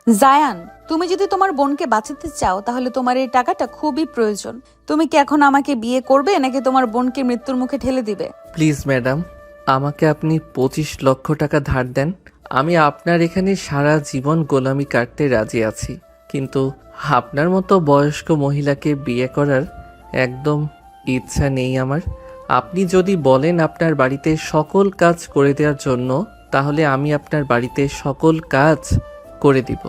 জায়ান, তুমি যদি তোমার বোনকে বাঁচাতে চাও তাহলে তোমার এই টাকাটা খুবই প্রয়োজন। তুমি কি এখন আমাকে বিয়ে করবে নাকি তোমার বোনকে মৃত্যুর মুখে ঠেলে দিবে? প্লিজ ম্যাডাম, আমাকে আপনি 25 লক্ষ টাকা ধার দেন। আমি আপনার এখানে সারা জীবন গোলামি কাটতে রাজি আছি, কিন্তু আপনার মতো বয়স্ক মহিলাকে বিয়ে করার একদম ইচ্ছা নেই আমার। আপনি যদি বলেন আপনার বাড়িতে সকল কাজ করে দেওয়ার জন্য, তাহলে আমি আপনার বাড়িতে সকল কাজ করে দিব।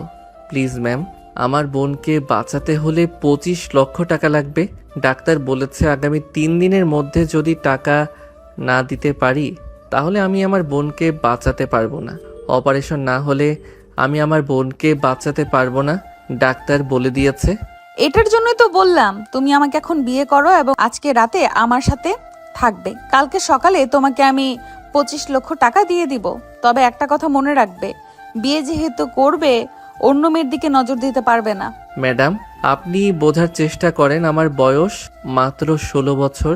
প্লিজ ম্যাম, আমার বোনকে বাঁচাতে হলে 25 লক্ষ টাকা লাগবে। ডাক্তার বলেছে আগামী 3 দিনের মধ্যে যদি টাকা না দিতে পারি তাহলে আমি আমার বোনকে বাঁচাতে পারবো না। অপারেশন না হলে আমি আমার বোনকে বাঁচাতে পারবো না, ডাক্তার বলে দিয়েছে। এটার জন্যই তো বললাম তুমি আমাকে এখন বিয়ে করো এবং আজকে রাতে আমার সাথে থাকবে। কালকে সকালে তোমাকে আমি 25 লক্ষ টাকা দিয়ে দিব। তবে একটা কথা মনে রাখবে, বিয়ে যেহেতু করবে, অন্য মেয়ের দিকে নজর দিতে পারবে না। ম্যাডাম, আপনি বোঝার চেষ্টা করেন, আমার বয়স মাত্র 16 বছর।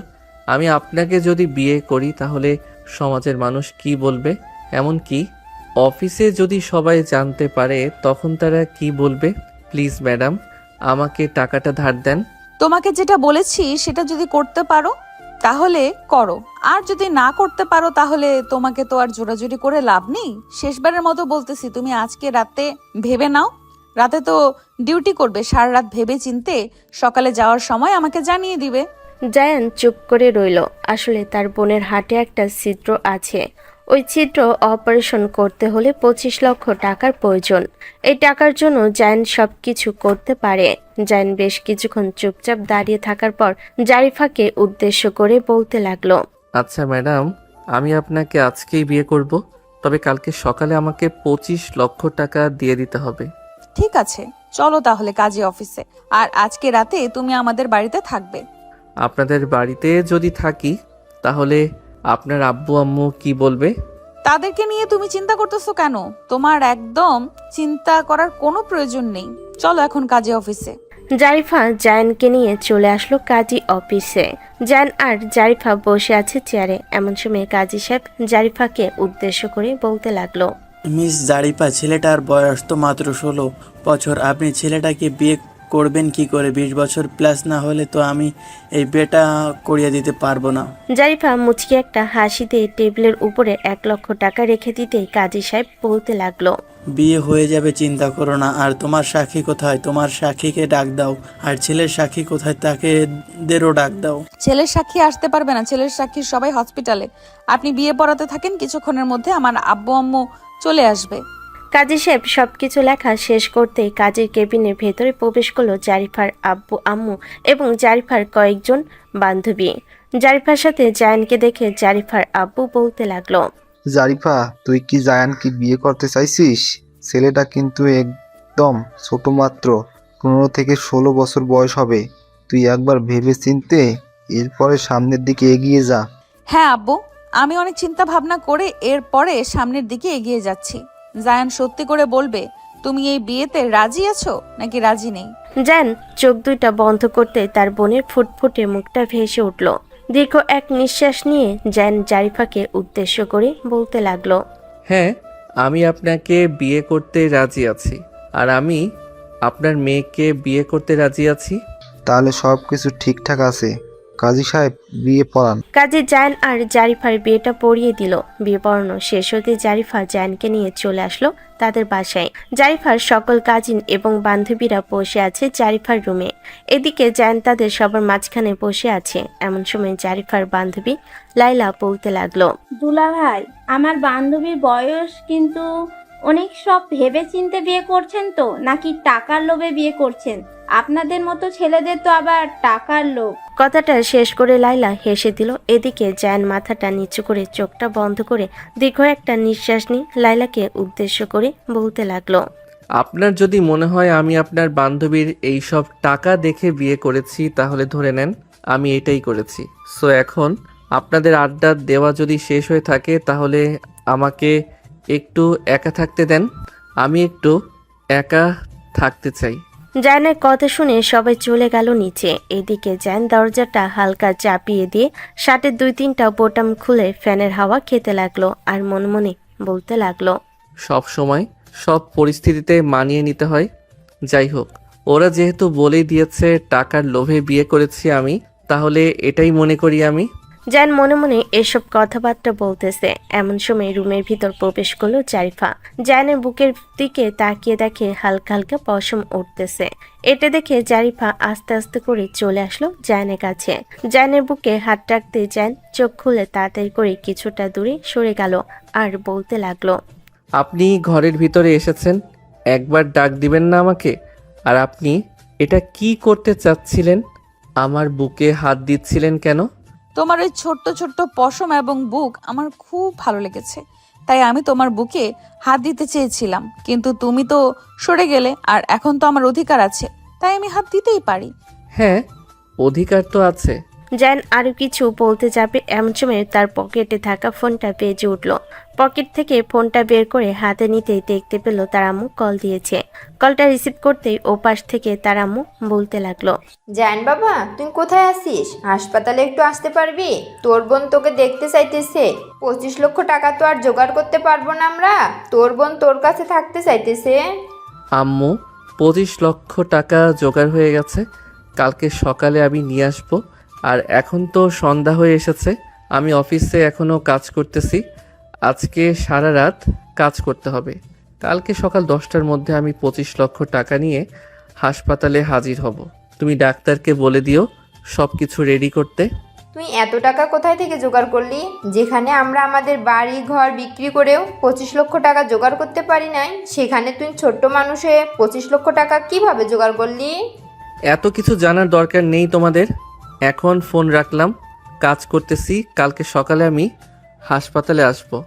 আমি আপনাকে যদি বিয়ে করি তাহলে সমাজের মানুষ কি বলবে, এমনকি অফিসে যদি সবাই জানতে পারে তখন তারা কি বলবে? প্লিজ ম্যাডাম, আমাকে টাকাটা ধার দেন। তোমাকে যেটা বলেছি সেটা যদি করতে পারো তাহলে করো, আর যদি না করতে পারো তাহলে তোমাকে তো আর জোরাজুরি করে লাভ নেই। শেষবারের মতো বলতেছি, তুমি আজকে রাতে ভেবে নাও। রাতে তো ডিউটি করবে, সারা রাত ভেবে চিনতে সকালে যাওয়ার সময় আমাকে জানিয়ে দিবে। জায়ান চুপ করে রইল। আসলে তার বোনের হাটে একটা ছিদ্র আছে। ওই ছিদ্র অপারেশন করতে হলে 25 লক্ষ টাকার প্রয়োজন। এই টাকার জন্য জায়ান সবকিছু করতে পারে। জায়ান বেশ কিছুক্ষণ চুপচাপ দাঁড়িয়ে থাকার পর জারিফাকে উদ্দেশ্য করে বলতে লাগলো। আচ্ছা ম্যাডাম, আমি আপনাকে আজকেই বিয়ে করব, তবে কালকে সকালে আমাকে 25 লক্ষ টাকা দিয়ে দিতে হবে। ঠিক আছে, চলো তাহলে কাজী অফিসে। আর আজকে রাতে তুমি আমাদের বাড়িতে থাকবে। আপনাদের বাড়িতে যদি থাকি তাহলে আপনার আব্বু আম্মু কি বলবে? তাদেরকে নিয়ে তুমি চিন্তা করতেছো কেন? তোমার একদম চিন্তা করার কোনো প্রয়োজন নেই। চলো এখন কাজী অফিসে। জারিফা জায়ানকে নিয়ে চলে আসলো কাজী অফিসে। জায়ান আর জারিফা বসে আছে চেয়ারে। এমন সময় কাজী সাহেব জারিফাকে উদ্দেশ্য করে বলতে লাগলো। মিস জারিফা, ছেলেটার বয়স তো মাত্র 16 বছর। আপনি ছেলেটাকে বিয়ে করবেন কি করে? 20 বছর প্লাস না হলে তো আমি এই বিয়েটা করিয়ে দিতে পারবো না। জারিফা মুচকি একটা হাসি দিয়ে টেবিলের উপরে 1 লক্ষ টাকা রেখে দিতেই কাজী সাহেব বলতে লাগলো। বিয়ে হয়ে যাবে, চিন্তা করো না। আর তোমার সাক্ষী কোথায়? তোমার সাক্ষীকে ডাক দাও। আর ছেলের সাক্ষী কোথায়? তাকেদেরও ডাক দাও। ছেলের সাক্ষী আসতে পারবে না, ছেলের সাক্ষী সবাই হসপিটালে। আপনি বিয়ে পড়াতে থাকেন, কিছুক্ষণের মধ্যে আমার আব্বু আম্মু চলে আসবে। কাজী সাহেব সবকিছু লেখা শেষ করতেই কাজের কেবিনের ভেতরে প্রবেশ করলো জারিফার আব্বু আম্মু এবং জারিফার কয়েকজন বান্ধবী। জারিফার সাথে জায়ানকে দেখে জারিফার আব্বু বলতে লাগলো। জারিফা, তুই কি জায়ানকে বিয়ে করতে চাইছিস? ছেলেটা কিন্তু একদম ছোট, মাত্র 15 থেকে 16 বছর বয়স হবে। তুই একবার ভেবে চিনতে এরপরে সামনের দিকে এগিয়ে যা। হ্যাঁ আব্বু, আমি অনেক চিন্তা ভাবনা করে এরপরে সামনের দিকে এগিয়ে যাচ্ছি। জায়ান সত্যি করে বলবে, তুমি এই বিয়েতে রাজি আছো নাকি রাজি নেই? জায়ান চোখ দুইটা বন্ধ করতে তার বোনের ফুটফুটে মুখটা ভেসে উঠল। দীর্ঘ এক নিঃশ্বাস নিয়ে জায়ান জারিফাকে উদ্দেশ্য করে বলতে লাগলো। হ্যাঁ, আমি আপনাকে বিয়ে করতে রাজি আছি, আর আমি আপনার মেয়েকে বিয়ে করতে রাজি আছি। তাহলে সব কিছু ঠিকঠাক আছে। কাজী সাহেব, বিয়ে পড়ান। কাজে জায়ান আর জারিফার বিয়েটা পড়িয়ে দিল। বিয়ে পড়ানো শেষ হতে জারিফা জায়ানকে নিয়ে চলে আসলো তাদের বাসায়। জারিফার সকল কাজিন এবং বান্ধবীরা বসে আছে জারিফার রুমে। এদিকে জায়ান তাদের সবার মাঝখানে বসে আছে। এমন সময় জারিফার বান্ধবী লাইলা বলতে লাগলো। দুলা ভাই, আমার বান্ধবীর বয়স কিন্তু অনেক, সব ভেবে চিন্তে বিয়ে করছেন তো নাকি টাকার লোভে বিয়ে করছেন? আপনাদের মতো ছেলেদের তো আবার টাকার লোভ। কথাটা শেষ করে লাইলা হেসে দিল। এদিকে জায়ান মাথাটা নিচু করে চোখটা বন্ধ করে দীর্ঘ একটা নিঃশ্বাস নিয়ে লাইলাকে উদ্দেশ্য করে বলতে লাগলো। আপনার যদি মনে হয় আমি আপনার বান্ধবীর এই সব টাকা দেখে বিয়ে করেছি তাহলে ধরে নেন আমি এটাই করেছি। সো এখন আপনাদের আড্ডা দেওয়া যদি শেষ হয়ে থাকে তাহলে আমাকে একটু একা থাকতে দেন। আমি একটু একা থাকতে চাই। জায়ানের কথা শুনে সবাই চলে গেল নিচে। এদিকে জায়ান দরজাটা হালকা চাপিয়ে দিয়ে শার্টের 2-3টা বোতাম খুলে ফ্যানের হাওয়া খেতে লাগলো আর মনে মনে বলতে লাগলো। সব সময় সব পরিস্থিতিতে মানিয়ে নিতে হয়। যাই হোক, ওরা যেহেতু বলেই দিয়েছে টাকার লোভে বিয়ে করেছি আমি, তাহলে এটাই মনে করি আমি। জান মনে মনে এসব কথাবার্তা বলতেছে এমন সময় রুমের ভিতর প্রবেশ করলো জারিফা। জানের বুকের দিকে তাকিয়ে দেখে হালকা হালকা পশম উঠতেছে। এটা দেখে জারিফা আস্তে আস্তে করে চলে আসলো জানের কাছে। জানের বুকে হাত রাখতে জান চোখ খুলে তাড়াতাড়ি করে কিছুটা দূরে সরে গেল আর বলতে লাগলো, আপনি ঘরের ভিতরে এসেছেন, একবার ডাক দিবেন না আমাকে? আর আপনি এটা কি করতে চাচ্ছিলেন? আমার বুকে হাত দিচ্ছিলেন কেন? তোমার ওই ছোট্ট ছোট্ট পশম এবং বুক আমার খুব ভালো লেগেছে, তাই আমি তোমার বুকে হাত দিতে চেয়েছিলাম, কিন্তু তুমি তো সরে গেলে, আর এখন তো আমার অধিকার আছে, তাই আমি হাত দিতেই পারি। হ্যাঁ, অধিকার তো আছে। জান আরো কিছু বলতে যাবে এমন সময় তার পকেটে থাকা ফোনটা বেজে উঠল। পকেট থেকে ফোনটা বের করে হাতে নিতেই দেখতে পেল তার আম্মু কল দিয়েছে। কলটা রিসিভ করতেই ওপাশ থেকে তার আম্মু বলতে লাগলো, জান বাবা, তুই কোথায় আছিস? হাসপাতালে একটু আসতে পারবি? তোর বোন তোকে দেখতে চাইতেছে। 25 লক্ষ টাকা তো আর জোগাড় করতে পারবো না আমরা। তোর বোন তোর কাছে থাকতে চাইতেছে। আম্মু, 25 লক্ষ টাকা জোগাড় হয়ে গেছে, কালকে সকালে আমি নিয়ে আসবো। আর এখন তো সন্ধ্যা হয়ে এসেছে, আমি অফিসে এখনও কাজ করতেছি। আজকে সারা রাত কাজ করতে হবে। কালকে সকাল 10টার মধ্যে আমি 25 লক্ষ টাকা নিয়ে হাসপাতালে হাজির হব। তুমি ডাক্তারকে বলে দিও সব কিছু রেডি করতে। তুই এত টাকা কোথায় থেকে জোগাড় করলি, যেখানে আমরা আমাদের বাড়ি ঘর বিক্রি করেও 25 লক্ষ টাকা জোগাড় করতে পারি নাই? সেখানে তুই ছোট্ট মানুষে 25 লক্ষ টাকা কিভাবে জোগাড় করলি? এত কিছু জানার দরকার নেই তোমাদের। এখন ফোন রাখলাম, কাজ করতেছি। কালকে সকালে আমি হাসপাতালে আসবো।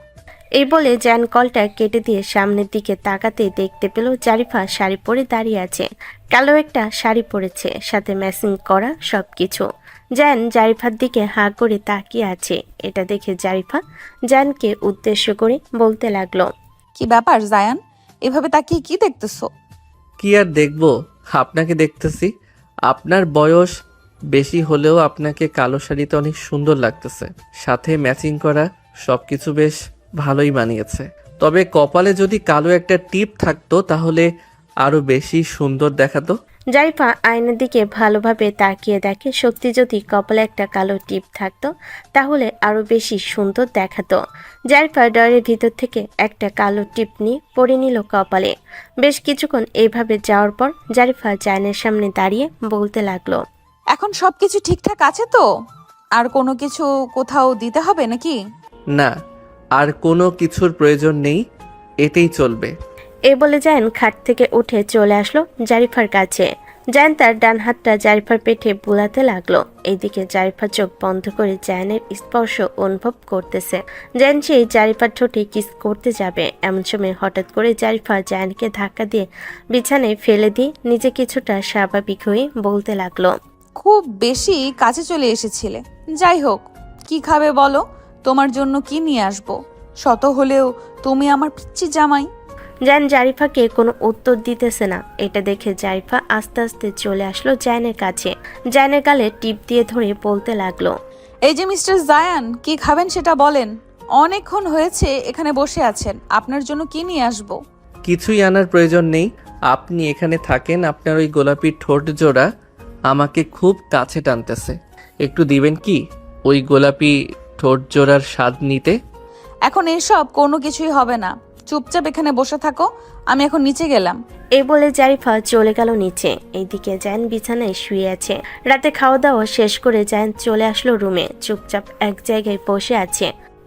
এই বলে জান কলটা কেটে দিয়ে সামনের দিকে তাকাতে দেখতে পেল জারিফা শাড়ি পরে দাঁড়িয়ে আছে। কালো একটা শাড়ি পরেছে, সাথে ম্যাচিং করা সবকিছু। জান জারিফার দিকে হাঁ করে তাকিয়ে আছে। এটা দেখে জারিফা জানকে উদ্দেশ্য করে বলতে লাগলো, কি ব্যাপার জায়ান, এভাবে তাকিয়ে কি দেখতেছো? কি আর দেখবো, আপনাকে দেখতেছি। আপনার বয়স বেশি হলেও আপনাকে কালো শাড়িতে অনেক সুন্দর লাগতেছে, সাথে ম্যাচিং করা সবকিছু বেশ ভালোই মানিয়েছে। তবে কপালে যদি কালো একটা টিপ থাকতো তাহলে আরো বেশি সুন্দর দেখাতো। জারিফা আয়নার দিকে ভালোভাবে তাকিয়ে দেখে সত্যি যদি কপালে একটা কালো টিপ থাকতো তাহলে আরো বেশি সুন্দর দেখাতো। জারিফা ডয়ের ভিতর থেকে একটা কালো টিপ নিয়ে পরে নিল কপালে। বেশ কিছুক্ষণ এইভাবে যাওয়ার পর জারিফা জায়নের সামনে দাঁড়িয়ে বলতে লাগলো, এখন সবকিছু ঠিকঠাক আছে তো? আর কোনো কিছু কোথাও দিতে হবে নাকি? না, আর কোনো কিছুর প্রয়োজন নেই, এতেই চলবে। এ বলে জায়ন খাট থেকে উঠে চলে আসলো জারিফার কাছে। জায়ন তার ডান হাতটা জারিফার পেটে বুলাতে লাগলো। এইদিকে জারিফা চোখ বন্ধ করে জায়নের স্পর্শ অনুভব করতেছে। জায়ন সেই জারিফার ঠোঁটে কিস করতে যাবে এমন সময় হঠাৎ করে জারিফা জায়নকে ধাক্কা দিয়ে বিছানায় ফেলে দিয়ে নিজে কিছুটা স্বাভাবিক হয়ে বলতে লাগলো, খুব বেশি কাছে চলে এসেছিলে। যাই হোক, কি খাবে বলো, তোমার জন্য কি নিয়ে আসবো? শত হলেও তুমি আমার পিচ্চি জামাই। জায়ন জারিফাকে কোনো উত্তর দিতেছে না। এটা দেখে জারিফা আস্তে আস্তে চলে আসলো জায়নের কাছে। জায়নের গালে টিপ দিয়ে ধরে বলতে লাগলো, এই যে মিস্টার জায়ান, কি খাবেন সেটা বলেন। অনেকক্ষণ হয়েছে এখানে বসে আছেন, আপনার জন্য কি নিয়ে আসবো? কিছুই আনার প্রয়োজন নেই, আপনি এখানে থাকেন। আপনার ওই গোলাপি ঠোঁট জোড়া আমাকে খুব কাছে টানতেছে, একটু দিবেন কি ওই গোলাপি ঠোঁট জোড়ার স্বাদ নিতে? এখন এসব কোনো কিছুই হবে না, চুপচাপ এখানে বসে থাকো, আমি এখন নিচে গেলাম। এই বলে জারিফা চলে গেল নিচে। এইদিকে জায়ন বিছানায় শুয়ে আছে। রাতে খাওয়া দাওয়া শেষ করে জায়ন চলে আসলো রুমে, চুপচাপ এক জায়গায় বসে আছে।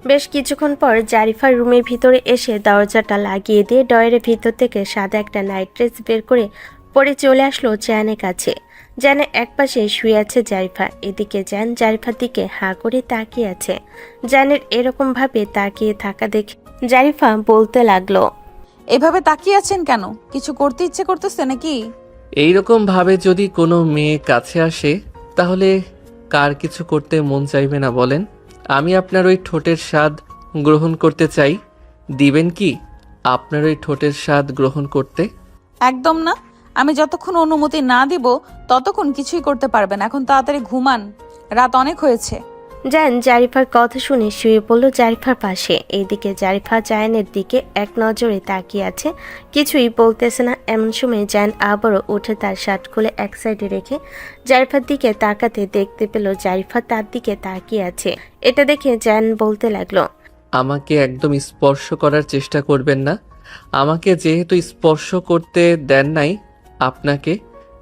বেশ কিছুক্ষণ পর জারিফার রুমের ভিতরে এসে দরজাটা লাগিয়ে দিয়ে ডয়ের ভিতর থেকে সাদা একটা নাইট ড্রেস বের করে পরে চলে আসলো জায়নের কাছে। জায়নের একপাশে শুয়ে আছে জারিফা। এদিকে জায়ন জারিফার দিকে হাঁ করে তাকিয়ে আছে। জায়নের এরকম ভাবে তাকিয়ে থাকা দেখে জারিফা বলতে লাগলো, এভাবে তাকিয়ে আছেন কেন? কিছু করতে ইচ্ছে করতেছে নাকি? এইরকম ভাবে যদি কোনো মেয়ে কাছে আসে তাহলে কার কিছু করতে মন চাইবে না বলেন? আমি আপনার ওই ঠোঁটের স্বাদ গ্রহণ করতে চাই, দিবেন কি আপনার ওই ঠোঁটের স্বাদ গ্রহণ করতে? একদম না, আমি যতক্ষণ অনুমতি না দিব ততক্ষণ কিছুই করতে পারবেন। এখন তাড়াতাড়ি ঘুমান, রাত অনেক হয়েছে। জায়ান জারিফার কথা শুনে শুয়ে পড়ল জারিফার পাশে। এইদিকে জারিফা জায়ানের দিকে এক নজরে তাকিয়ে আছে, কিছুই বলতেছে না। এমন সময় জায়ান আবারও উঠে তার শার্ট খুলে এক সাইডে রেখে জারিফার দিকে তাকাতে দেখতে পেল জারিফা তার দিকে তাকিয়ে আছে। এটা দেখে জায়ান বলতে লাগলো, আমাকে একদম স্পর্শ করার চেষ্টা করবেন না। আমাকে যেহেতু স্পর্শ করতে দেন নাই আপনাকে,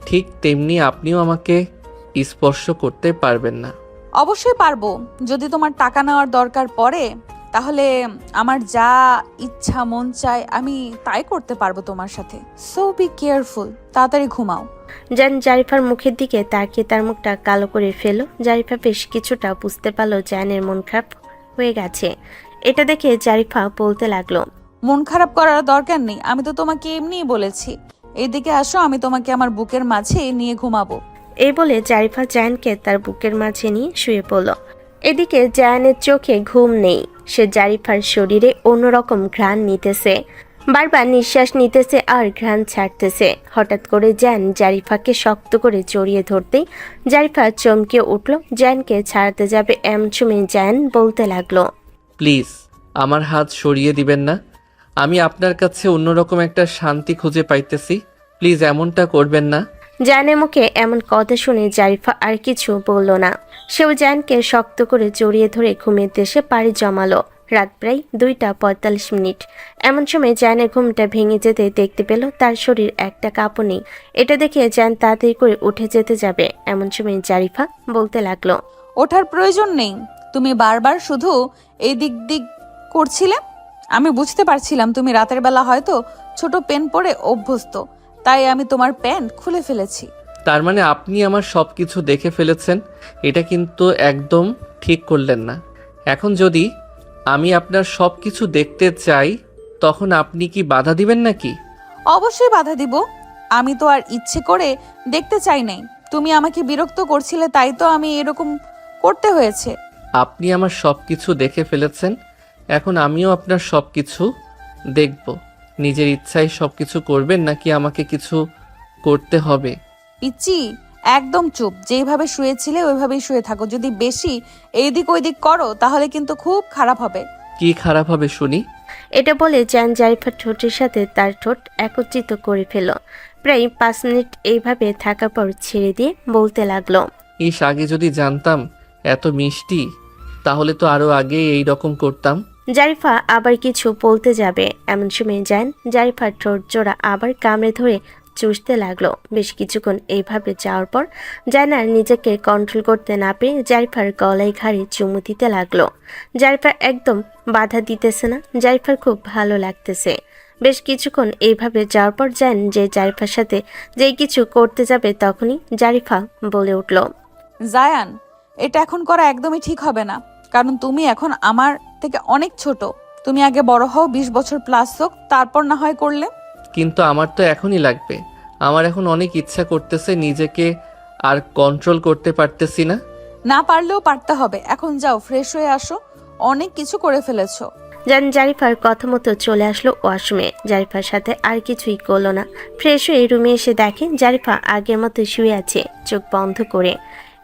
ঠিক তেমনি আপনিও আমাকে স্পর্শ করতে পারবেন না। অবশ্যই পারবো, যদি তোমার টাকা নেওয়ার দরকার পড়ে তাহলে আমার যা ইচ্ছা মন চায় আমি তাই করতে পারবো তোমার সাথে। সো বি কেয়ারফুল, তাড়াতাড়ি ঘুমাও। জায়ান জারিফার মুখের দিকে তাকিয়ে তার মুখটা কালো করে ফেলল। জারিফা বেশ কিছুটা বুঝতে পারলো জায়ানের মন খারাপ হয়ে গেছে। এটা দেখে জারিফা বলতে লাগলো, মন খারাপ করার দরকার নেই, আমি তো তোমাকে এমনিই বলেছি। এইদিকে আসো, আমি তোমাকে আমার বুকের মাঝে নিয়ে ঘুমাবো। এই বলে জারিফা জায়ানকে তার বুকের মাঝে নিয়ে শুয়ে পড়ল। এদিকে জায়ানের চোখে ঘুম নেই, সে জারিফার শরীরে অন্যরকম ঘ্রাণ নিতেছে, বারবার নিঃশ্বাস নিতেছে আর ঘ্রাণ ছাড়তেছে। হঠাৎ করে জায়ান জারিফাকে শক্ত করে জড়িয়ে ধরতেই জারিফা চমকে উঠল। জায়ানকে ছাড়াতে যাবে এমন সময় জায়ান বলতে লাগলো, প্লিজ আমার হাত সরিয়ে দিবেন না। আমি আপনার কাছে অন্যরকম একটা শান্তি খুঁজে পাইতেছি, প্লিজ এমনটা করবেন না। জায়ানের মুখে এমন কথা শুনে জারিফা আর কিছু বলল না। সেও জায়ানকে শক্ত করে জড়িয়ে ধরে ঘুমের দেশে পাড়ি জমালো। রাত প্রায় 2:45। এমন সময় জায়ানের ঘুমটা ভেঙে যেতে দেখতে পেল তার শরীর একটা কাঁপও নেই। এটা দেখে জায়ান তাড়াতাড়ি করে উঠে যেতে যাবে এমন সময় জারিফা বলতে লাগলো, ওঠার প্রয়োজন নেই, তুমি বারবার শুধু এই দিক করছিলে। আমি বুঝতে পারছিলাম তুমি রাতের বেলা হয়তো ছোট পেন পরে অভ্যস্ত, তাই আমি তোমার প্যান্ট খুলে ফেলেছি। তার মানে আপনি আমার সব কিছু দেখে ফেলেছেন, এটা কিন্তু একদম ঠিক করলেন না। এখন যদি আমি আপনার সব কিছু দেখতে চাই তখন আপনি কি বাধা দিবেন নাকি? অবশ্যই বাধা দিব, আমি তো আর ইচ্ছে করে দেখতে চাই নাই। তুমি আমাকে বিরক্ত করছিলে, তাই তো আমি এরকম করতে হয়েছে। আপনি আমার সব কিছু দেখে ফেলেছেন, এখন আমিও আপনার সব কিছু দেখব। নিজের ইচ্ছায় সব কিছু করবেন নাকি আমাকে কিছু করতে হবে? পিচ্চি, একদম চুপ। যেইভাবে শুয়েছিলে ওইভাবেই শুয়ে থাকো। যদি বেশি এইদিক ওইদিক করো তাহলে কিন্তু খুব খারাপ হবে। কি খারাপ হবে শুনি? এটা বলে জায়ান জারিফার ঠোঁটের সাথে তার ঠোঁট একত্রিত করে ফেল। প্রায় 5 মিনিট এইভাবে থাকার পর ছেড়ে দিয়ে বলতে লাগলো, ইস, আগে যদি জানতাম এত মিষ্টি, তাহলে তো আরো আগে এই রকম করতাম। জারিফা আবার কিছু বলতে যাবে এমন সময় জায়ান জারিফার ঠোঁট জোড়া আবার কামড়ে ধরে চুষতে লাগলো। বেশ কিছুক্ষণ এইভাবে যাওয়ার পর জায়ান আর নিজেকে কন্ট্রোল করতে না পেরে জারিফার গলায় ঘাড়ে চুমু দিতে লাগলো। জারিফা একদম বাধা দিতেছে না, জারিফার খুব ভালো লাগতেছে। বেশ কিছুক্ষণ এইভাবে যাওয়ার পর জায়ান যে জারিফার সাথে যেই কিছু করতে যাবে তখনই জারিফা বলে উঠল, জায়ান, এটা এখন করা একদমই ঠিক হবে না, কারণ তুমি এখন আমার থেকে অনেক ছোট। তুমি আগে বড় হও, 20 বছর প্লাস হোক, তারপর না হয় করলে। কিন্তু আমার তো এখনই লাগবে। আমার এখন অনেক ইচ্ছা করতেছে, নিজেকে আর কন্ট্রোল করতে পারতেছি না। না পারলেও পারতে হবে। এখন যাও, ফ্রেশ হয়ে আসো, অনেক কিছু করে ফেলেছো। জান জারিফার কথা মতো চলে আসলো ওয়াশরুমে। জারিফার সাথে আর কিছুই করলো না। ফ্রেশ হয়ে রুমে এসে দেখে জারিফা আগের মতো শুয়ে আছে, চোখ বন্ধ করে।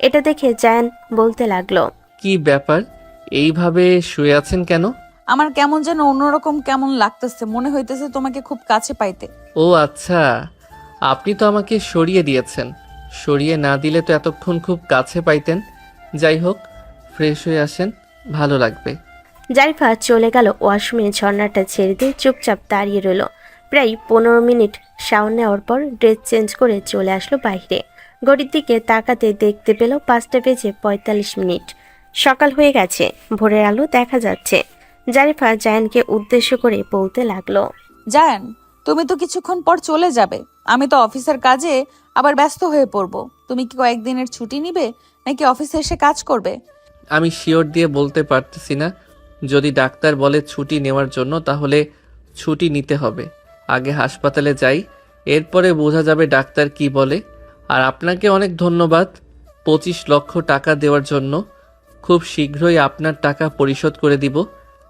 এটা দেখে জায়ান বলতে লাগলো, কি ব্যাপার, এইভাবে শুয়ে আছেন কেন? আমার কেমন যেন অন্যরকম কেমন লাগতেছে, মনে হইতেছে তোমাকে খুব কাছে পাইতে। ও আচ্ছা, আপনি তো আমাকে সরিয়ে দিয়েছেন। সরিয়ে না দিলে তো এতক্ষণ খুব কাছে পাইতেন। যাই হোক, ফ্রেশ হয়ে আসেন, ভালো লাগবে। জারিফা চলে গেল ওয়াশরুমে। ঝর্ণাটা ছেড়ে দিয়ে চুপচাপ দাঁড়িয়ে রইল। প্রায় 15 মিনিট শাওয়ার নেওয়ার পর ড্রেস চেঞ্জ করে চলে আসলো বাইরে। ঘড়ির দিকে তাকাতে দেখতে পেল 5:45। সকাল হয়ে গেছে, ভোরের আলো দেখা যাচ্ছে। জারিফা জায়ানকে উদ্দেশ্য করে বলতে লাগলো, জায়ান, তুমি তো কিছুক্ষণ পর চলে যাবে। আমি তো অফিসের কাজে আবার ব্যস্ত হয়ে পড়বো। তুমি কি কয়েকদিনের ছুটি নিবে নাকি অফিসে এসে কাজ করবে? আমি শিওর দিয়ে বলতে পারতেছি না। যদি ডাক্তার বলে ছুটি নেওয়ার জন্য তাহলে ছুটি নিতে হবে। আগে হাসপাতালে যাই, এরপরে বোঝা যাবে ডাক্তার কি বলে। আর আপনাকে অনেক ধন্যবাদ 25 লক্ষ টাকা দেওয়ার জন্য। খুব শীঘ্রই আপনার টাকা পরিশোধ করে দিব,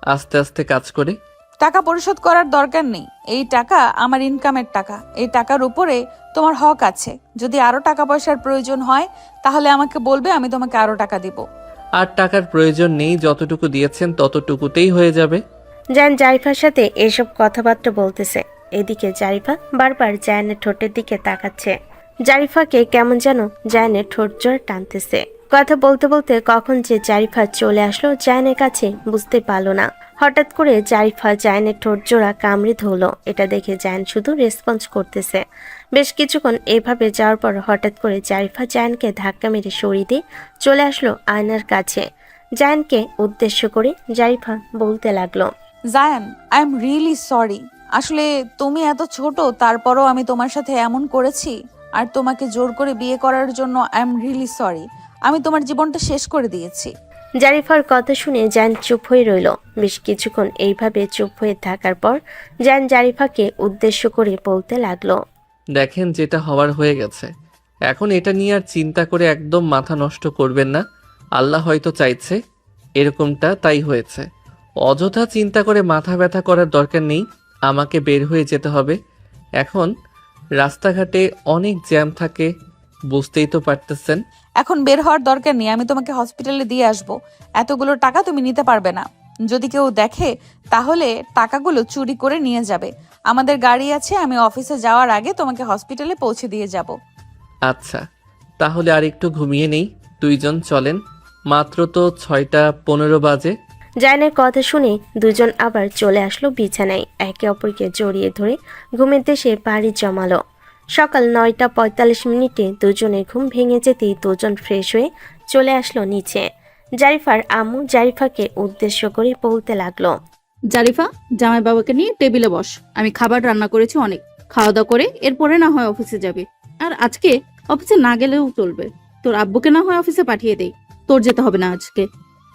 আস্তে আস্তে কাজ করে। টাকা পরিশোধ করার দরকার নেই, এই টাকা আমার ইনকামের টাকা। এই টাকার উপরে তোমার হক আছে। যদি আরো টাকা পয়সার প্রয়োজন হয় তাহলে আমাকে বলবে, আমি তোমাকে আরো টাকা দিব। আর টাকার প্রয়োজন নেই, যতটুকু দিয়েছেন ততটুকুতেই হয়ে যাবে। জায়ান জারিফার সাথে এসব কথাবার্তা বলতেছে। এদিকে জারিফা বারবার জায়ানের ঠোঁটের দিকে তাকাচ্ছে। জারিফাকে কেমন যেন জায়ানের ঠোঁট জোর টানতেছে। কথা বলতে বলতে কখন যে জারিফা চলে আসলো জায়ানের কাছে বুঝতে পারলো না। হঠাৎ করে জারিফা জায়ানের ঠোঁট জোড়া কামড়ে ধরলো। এটা দেখে জায়ান শুধু রেসপন্স করতেছে। বেশ কিছুক্ষণ এভাবে যাওয়ার পর হঠাৎ করে জারিফা জায়ানকে ধাক্কা মেরে সরিয়ে দিয়ে চলে আসলো আয়নার কাছে। জায়ানকে উদ্দেশ্য করে জারিফা বলতে লাগলো, Zayan, I am really sorry. আসলে তুমি এত ছোট, তারপরও আমি তোমার সাথে এমন করেছি, আর তোমাকে জোর করে বিয়ে করার জন্য আই এম রিয়েলি সরি। আমি তোমার জীবনটা শেষ করে দিয়েছি। জারিফার কথা শুনে জায়ান চুপ হয়ে রইল। বেশ কিছুক্ষণ এইভাবে চুপ হয়ে থাকার পর জায়ান জারিফাকে উদ্দেশ্য করে বলতে লাগলো, দেখেন, যেটা হওয়ার হয়ে গেছে। এখন এটা নিয়ে আর চিন্তা করে একদম মাথা নষ্ট করবেন না। আল্লাহ হয়তো চাইছে এরকমটা, তাই হয়েছে। অযথা চিন্তা করে মাথা ব্যথা করার দরকার নেই। আমাকে বের হয়ে যেতে হবে। এখন রাস্তাঘাটে অনেক জ্যাম থাকে, বুঝতেই তো পারতেছেন। এখন বের হওয়ার দরকার নেই, আমি তোমাকে হসপিটালে দিয়ে আসবো। এতগুলো টাকা তুমি নিতে পারবে না। যদি কেউ দেখে তাহলে টাকাগুলো চুরি করে নিয়ে যাবে। আমাদের গাড়ি আছে, আমি অফিসে যাওয়ার আগে তোমাকে হসপিটালে পৌঁছে দিয়ে যাব। আচ্ছা, তাহলে আর একটু ঘুমিয়ে নেই। দুইজন চলেন, মাত্র তো 6:15 বাজে। জায়ানের কথা শুনে দুজন আবার চলে আসলো বিছানায়। একে অপরকে জড়িয়ে ধরে ঘুমের দেশে পাড়ি জমালো। সকাল 9:45 দুজনে ঘুম ভেঙে যেতেই দুজন ফ্রেশ হয়ে চলে আসলো নিচে। জারিফার আম্মু জারিফাকে উদ্দেশ্য করে বলতে লাগলো, জারিফা, জামাই বাবাকে নিয়ে টেবিলে বস। আমি খাবার রান্না করেছি অনেক। খাওয়া দাওয়া করে এরপরে না হয় অফিসে যাবে। আর আজকে অফিসে না গেলেও চলবে। তোর আব্বুকে না হয় অফিসে পাঠিয়ে দেই। তোর যেতে হবে না আজকে।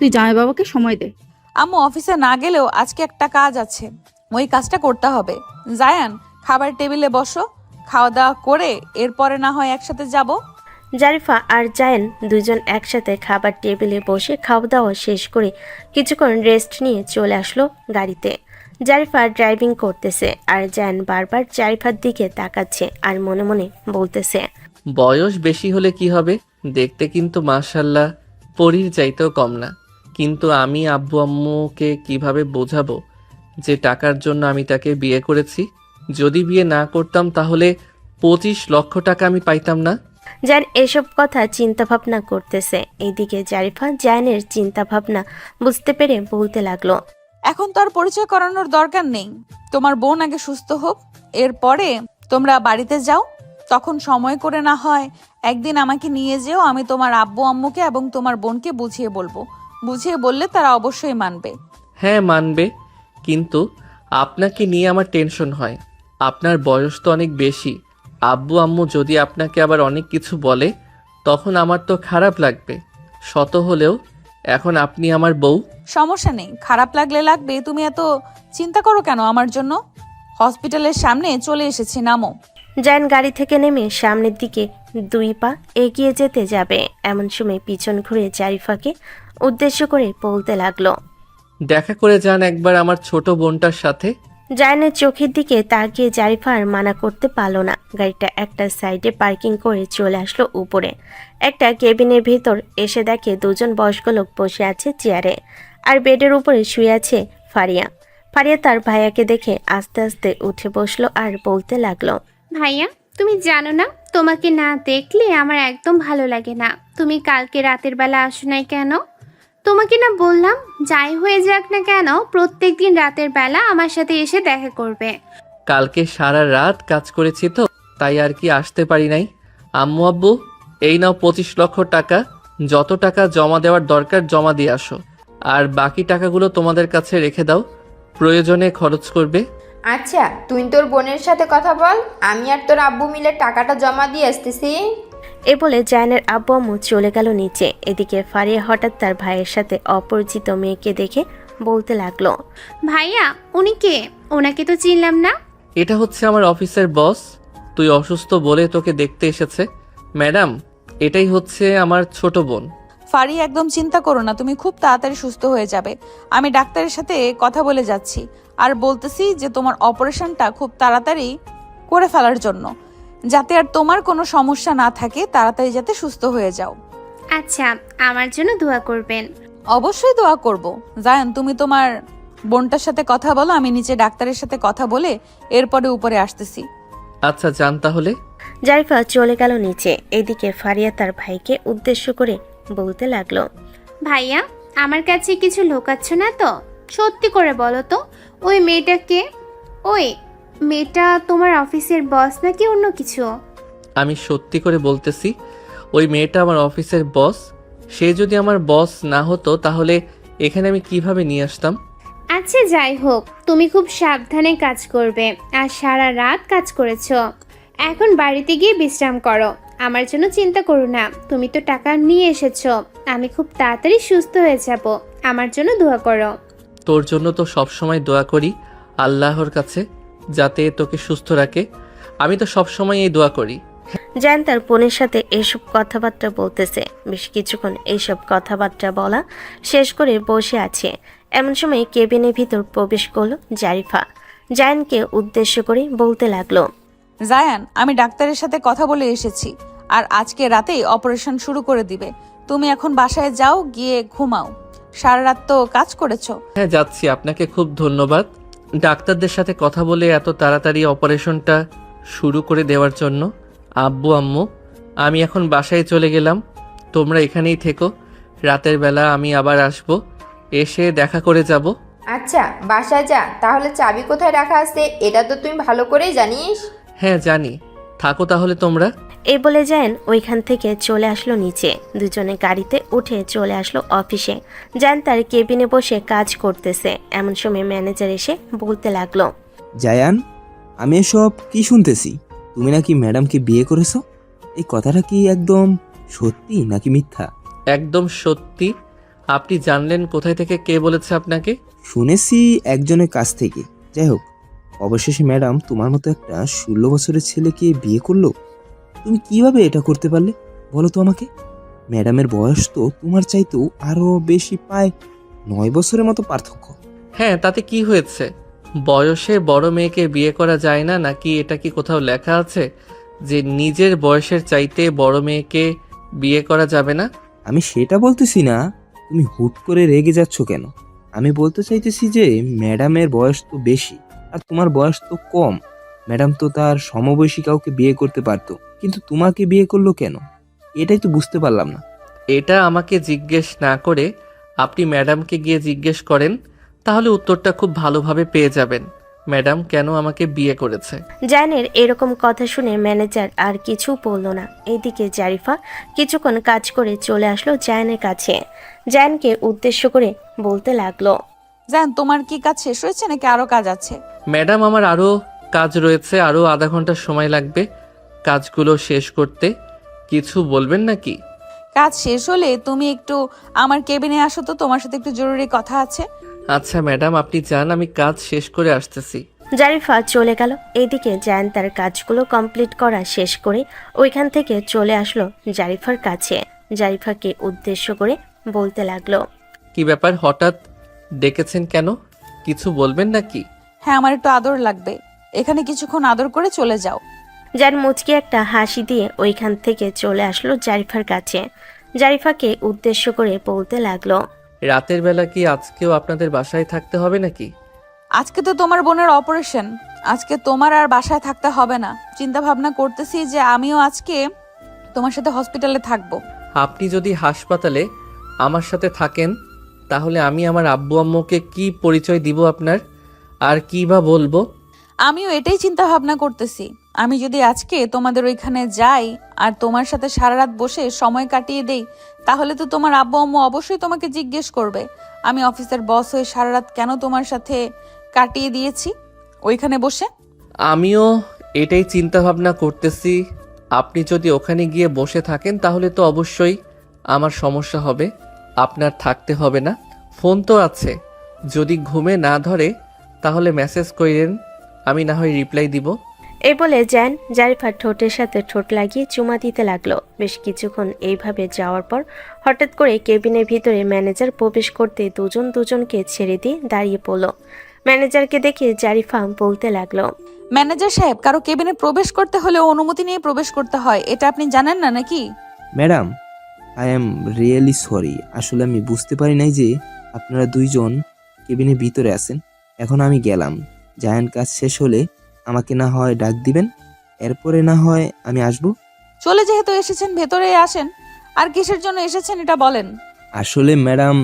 তুই জামাই বাবাকে সময় দে। আম্মু, অফিসে না গেলেও আজকে একটা কাজ আছে, ওই কাজটা করতে হবে। জায়ান, খাবার টেবিলে বসো, খাওয়া দাওয়া করে এরপরে না হয় একসাথে যাব। জারিফা আর জায়ান দুজন একসাথে খাবার টেবিলে বসে খাওয়া দাওয়া শেষ করে কিছুক্ষণ রেস্ট নিয়ে চলে আসলো গাড়িতে। জারিফা ড্রাইভিং করতেছে আর জায়ান বারবার জারিফার দিকে তাকাচ্ছে আর মনে মনে বলতেছে, বয়স বেশি হলে কি হবে, দেখতে কিন্তু মাশাল্লাহ পরীর চাইতেও কম না। কিন্তু আমি আব্বু আম্মুকে কিভাবে বোঝাবো যে টাকার জন্য আমি তাকে বিয়ে করেছি? যদি বিয়ে না করতাম তাহলে 25 লক্ষ টাকা আমি পাইতাম না। জায়ান এসব কথা চিন্তা ভাবনা করতেছে। এইদিকে জারিফা জায়ানের চিন্তা ভাবনা বুঝতে পেরে বলতে লাগলো, এখন তো আর পরিচয় করানোর দরকার নেই। তোমার বোন আগে সুস্থ হোক, এরপরে তোমরা বাড়িতে যাও। তখন সময় করে না হয় একদিন আমাকে নিয়ে যেও। আমি তোমার আব্বু আম্মুকে এবং তোমার বোনকে বুঝিয়ে বলবো। বুঝিয়ে বললে তারা অবশ্যই মানবে। হ্যাঁ, মানবে, কিন্তু আপনাকে নিয়ে আমার টেনশন হয়। আপনার বয়স তো অনেক বেশি। আব্বু আম্মু যদি আপনাকে আবার অনেক কিছু বলে, তখন আমার তো খারাপ লাগবে। শত হলেও এখন আপনি আমার বউ। সমস্যা নেই, খারাপ লাগলে লাগবে। তুমি এত চিন্তা করো কেন আমার জন্য? হসপিটালের সামনে চলে এসেছি, নামো। জায়ান গাড়ি থেকে নেমে সামনের দিকে 2 পা এগিয়ে যেতে যাবে, এমন সময় পিছন ঘুরে জারিফাকে উদ্দেশ্য করে বলতে লাগলো, দেখা করে যান একবার আমার ছোট বোনটার সাথে। জায়ানের চোখের দিকে তাকিয়ে জারিফা আর মানা করতে পারলো না। গাড়িটা একটা সাইডে পার্কিং করে চলে আসলো উপরে। একটা কেবিনের ভিতর এসে দেখে দুজন বয়স্ক লোক বসে আছে চেয়ারে, আর বেডের উপরে শুয়ে আছে ফারিয়া। ফারিয়া তার ভাইয়াকে দেখে আস্তে আস্তে উঠে বসলো আর বলতে লাগলো, ভাইয়া, তুমি জানো না, তোমাকে না দেখলে আমার একদম ভালো লাগে না। তুমি কালকে রাতের বেলা আসো নাই কেন? তোমাকে না বললাম, যাই হয়ে যাক না কেন প্রত্যেকদিন রাতের বেলা আমার সাথে এসে দেখা করবে। কালকে সারা রাত কাজ করেছি তো, তাই আর কি আসতে পারি নাই। আম্মু আব্বু, এই নাও 25 লক্ষ টাকা। যত টাকা জমা দেওয়ার দরকার জমা দিয়ে আসো, আর বাকি টাকাগুলো তোমাদের কাছে রেখে দাও, প্রয়োজনে খরচ করবে। আচ্ছা, তুই তোর বোনের সাথে কথা বল, আমি আর তোর আব্বু মিলে টাকাটা জমা দিয়ে আসতেছি। এ বলে জায়ানের আব্বু আম্মু চলে গেল নিচে। এদিকে ফারিয়া হঠাৎ তার ভাইয়ের সাথে অপরিচিত মেয়েকে দেখে বলতে লাগলো, ভাইয়া, উনি কে? ওনাকে তো চিনলাম না। এটা হচ্ছে আমার অফিসের বস। তুই অসুস্থ বলে তোকে দেখতে এসেছে। ম্যাডাম, এটাই হচ্ছে আমার ছোট বোন। ফারি, একদম চিন্তা করো না, তুমি খুব তাড়াতাড়ি সুস্থ হয়ে যাবে। আমি ডাক্তারের সাথে কথা বলে যাচ্ছি আর বলতেছি যে তোমার অপারেশনটা খুব তাড়াতাড়ি করে ফেলার জন্য, যাতে আর তোমার কোনো সমস্যা না থাকে, তাড়াতাড়ি যাতে সুস্থ হয়ে যাও। আচ্ছা, আমার জন্য দোয়া করবেন। অবশ্যই দোয়া করব। জায়ান, তুমি তোমার বোনটার সাথে কথা বলো, আমি নিচে ডাক্তারের সাথে কথা বলে এরপরে উপরে আসতেছি। আচ্ছা যান তাহলে। জারিফা চলে গেল নিচে। এদিকে ফারিয়া তার ভাইকে উদ্দেশ্য করে বলতে লাগলো, ভাইয়া, আমার কাছে কিছু লুকাচ্ছ না তো? সত্যি করে বলো তো, ওই মেয়েটাকে, ওই মেয়েটা তোমার অফিসের বস নাকি অন্য কিছু? আমি সত্যি করে বলতেছি, ওই মেয়েটা আমার অফিসের বস। সে যদি আমার বস না হতো তাহলে এখানে আমি কিভাবে নিয়ে আসতাম? আচ্ছা যাই হোক, তুমি খুব সাবধানে কাজ করবে, আর সারা রাত কাজ করেছো। এখন বাড়িতে গিয়ে বিশ্রাম করো। আমার জন্য চিন্তা করো না, তুমি তো টাকা নিয়ে এসেছো। আমি খুব তাড়াতাড়ি সুস্থ হয়ে যাব। আমার জন্য দোয়া করো। তোর জন্য তো সবসময় দোয়া করি আল্লাহর কাছে যাতে তোকে সুস্থ রাখে। আমি তো সবসময় এই দোয়া করি। জায়ান তার বোনের সাথে এসব কথাবার্তা বলতেছে। বেশ কিছুক্ষণ এইসব কথাবার্তা বলা শেষ করে বসে আছে। এমন সময় কেবিনের ভিতর প্রবেশ করলো জারিফা। জায়ানকে উদ্দেশ্য করে বলতে লাগলো, জায়ান, আমি ডাক্তারের সাথে কথা বলে এসেছি, আর আজকে রাতেই অপারেশন শুরু করে দিবে। তুমি এখন বাসায় যাও, গিয়ে ঘুমাও। সারা রাত তো কাজ করেছো। হ্যাঁ যাচ্ছি, আপনাকে খুব ধন্যবাদ ডাক্তারদের সাথে কথা বলে এত তাড়াতাড়ি অপারেশনটা শুরু করে দেওয়ার জন্য। আব্বু আম্মু, আমি এখন বাসায় চলে গেলাম। তোমরা এখানেই থেকো, রাতের বেলা আমি আবার আসবো, এসে দেখা করে যাব। আচ্ছা বাসায় যা, তাহলে চাবি কোথায় রাখা আছে এটা তো তুই ভালো করেই জানিস। হ্যাঁ জানি, থাকো তাহলে তোমরা। এই বলে জায়ান ওইখান থেকে চলে আসলো নিচে। দুজনে গাড়িতে উঠে চলে আসলো অফিসে। জায়ান তার কেবিনে বসে কাজ করতেছে। এমন সময় ম্যানেজার এসে বলতে লাগলো, জায়ান, আমি এসব কি শুনতেছি? তুমি নাকি ম্যাডামকে বিয়ে করেছো? এই কথাটা কি একদম সত্যি নাকি মিথ্যা? একদম সত্যি। আপনি জানলেন কোথায় থেকে? কে বলেছে আপনাকে? শুনেছি একজনের কাছ থেকে। যাই হোক, অবশেষে ম্যাডাম তোমার মতো একটা 16 বছরের ছেলেকে বিয়ে করলো। তুমি কিভাবে এটা করতে পারলে বলো তো আমাকে? ম্যাডামের বয়স তো তোমার চাইতেও আরো বেশি, প্রায় 9 বছরের মতো পার্থক্য। হ্যাঁ, তাতে কি হয়েছে? বয়সে বড় মেয়েকে বিয়ে করা যায় না নাকি? এটা কি কোথাও লেখা আছে যে নিজের বয়সের চাইতে বড় মেয়েকে বিয়ে করা যাবে না? আমি সেটা বলতেছি না, তুমি হুট করে রেগে যাচ্ছ কেন? আমি বলতে চাইতেছি যে ম্যাডামের বয়স তো বেশি আর তোমার বয়স তো কম। ম্যাডাম তো তার সমবয়সী কাউকে বিয়ে করতে পারতো, কিন্তু তোমাকে বিয়ে করলো কেন? এটাই তো বুঝতে পারলাম না। এটা আমাকে জিজ্ঞেস না করে আপনি ম্যাডামকে গিয়ে জিজ্ঞেস করেন, তাহলে উত্তরটা খুব ভালোভাবে পেয়ে যাবেন ম্যাডাম কেন আমাকে বিয়ে করেছে। জায়ানের এরকম কথা শুনে ম্যানেজার আর কিছু বলল না। এইদিকে জারিফা কিছুক্ষণ কাজ করে চলে আসলো জায়ানের কাছে। জায়ানকে উদ্দেশ্য করে বলতে লাগলো, জায়ান, তোমার কি কাজ শেষ হয়েছে নাকি আরো কাজ আছে? ম্যাডাম, আমার আরও কাজ রয়েছে, আরও আধা ঘন্টা সময় লাগবে কাজগুলো শেষ করতে। কিছু বলবেন নাকি? কাজ শেষ হলে তুমি একটু আমার কেবিনে আসো তো, তোমার সাথে একটু জরুরি কথা আছে। আচ্ছা ম্যাডাম, আপনি যান, আমি কাজ শেষ করে আসতেছি। জারিফা চলে গেল। এইদিকে জায়ান তার কাজগুলো কমপ্লিট করা শেষ করে ওইখান থেকে চলে আসলো জারিফার কাছে। জারিফাকে উদ্দেশ্য করে বলতে লাগলো, কি ব্যাপার, হঠাৎ ডেকেছেন কেন? কিছু বলবেন নাকি? হ্যাঁ, আমার একটু আদর লাগবে। এখানে কিছুক্ষণ আদর করে চলে যাও। যার মুচকি একটা হাসি দিয়ে ওইখান থেকে চলে আসলো জারিফার কাছে। জারিফাকে উদ্দেশ্য করে বলতে লাগলো, রাতের বেলা কি আজকেও আপনাদের বাসায় থাকতে হবে নাকি? আজকে তো তোমার বোনের অপারেশন, আজকে তোমার আর বাসায় থাকতে হবে না। চিন্তা ভাবনা করতেছি যে আমিও আজকে তোমার সাথে হসপিটালে থাকবো। আপনি যদি হাসপাতালে আমার সাথে থাকেন তাহলে আমি আমার আব্বু আম্মুকে কি পরিচয় দিব আপনার, আর কি বা বলবো? আমিও এটাই চিন্তা ভাবনা করতেছি। আমি যদি আজকে তোমাদের ওইখানে যাই আর তোমার সাথে সারা রাত বসে সময় কাটিয়ে দেই, তাহলে তো তোমার আব্বু আম্মু অবশ্যই তোমাকে জিজ্ঞেস করবে আমি অফিসের বস হয়ে সারা রাত কেন তোমার সাথে কাটিয়ে দিয়েছি ওইখানে বসে। আমিও এটাই চিন্তা ভাবনা করতেছি। আপনি যদি ওখানে গিয়ে বসে থাকেন তাহলে তো অবশ্যই আমার সমস্যা হবে। আপনার থাকতে হবে না, ফোন তো আছে। যদি ঘুমে না ধরে তাহলে মেসেজ করেন, আমি না হয় রিপ্লাই দিব। এই বলে জায়ান জারিফার ঠোঁটের সাথে ঠোঁট লাগিয়ে চুমা দিতে লাগলো। বেশ কিছুক্ষণ এইভাবে যাওয়ার পর হঠাৎ করে কেবিনের ভিতরে ম্যানেজার প্রবেশ করতে দুজন দুজনকে ছেড়ে দিয়ে দাঁড়িয়ে পড়ল। ম্যানেজারকে দেখে জারিফা বলতে লাগলো, ম্যানেজার সাহেব, কারো কেবিনে প্রবেশ করতে হলে অনুমতি নিয়ে প্রবেশ করতে হয়, এটা আপনি জানেন না নাকি? Madam, I am really sorry. আসলে আমি বুঝতে পারি নাই যে আপনারা দুইজন কেবিনের ভিতরে আছেন। এখন আমি গেলাম। জায়ান কাজ শেষ হলে আমাকে না হয় ডাক দিবেন, এরপরে না হয় আমি আসবো। চলে যেহেতু এসেছেন ভেতরে আসেন। আর কিসের জন্য এসেছেন এটা বলেন। আসলে ম্যাডাম,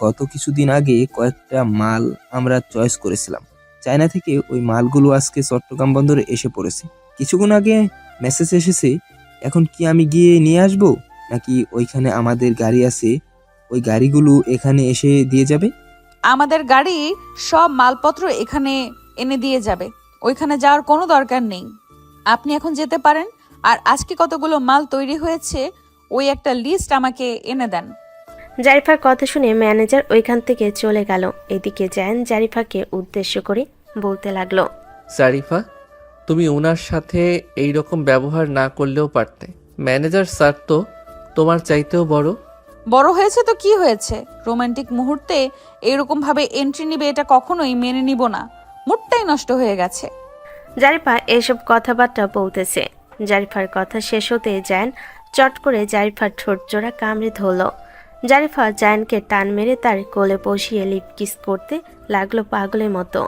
গত কিছুদিন আগে কয়েকটা মাল আমরা চয়েস করেছিলাম চায়না থেকে। ওই মালগুলো আজকে চট্টগ্রাম বন্দরে এসে পড়েছে। কিছুক্ষণ আগে মেসেজ এসেছে। এখন কি আমি গিয়ে নিয়ে আসবো, নাকি ওইখানে আমাদের গাড়ি আছে, ওই গাড়িগুলো এখানে এসে দিয়ে যাবে? আমাদের গাড়ি সব মালপত্র এখানে এনে দিয়ে যাবে। ওইখানে যাওয়ার কোনো দরকার নেই। আপনি এখন যেতে পারেন। আর আজকে কতগুলো মাল তৈরি হয়েছে ওই একটা লিস্ট আমাকে এনে দেন। জারিফার কথা শুনে ম্যানেজার ওইখান থেকে চলে গেল। এদিকে জায়ান জারিফাকে উদ্দেশ্য করে বলতে লাগলো, জারিফা, তুমি ওনার সাথে এই রকম ব্যবহার না করলেও পারতে। ম্যানেজার স্যার তো তোমার চাইতেও বড়। বড় হয়েছে তো কি হয়েছে? রোমান্টিক মুহূর্তে এরকম ভাবে এন্ট্রি নিবে এটা কখনোই মেনে নিব না। মুডটাই নষ্ট হয়ে গেছে। জারিফা এসব কথাবার্তা বলতেছে। জারিফার কথা শেষ হতে জায়ান চট করে জারিফার ঠোঁট জোড়া কামড়ে ধরল। জারিফা জায়ানকে টান মেরে তার কোলে বসিয়ে লিপ কিস করতে লাগলো পাগলের মতো।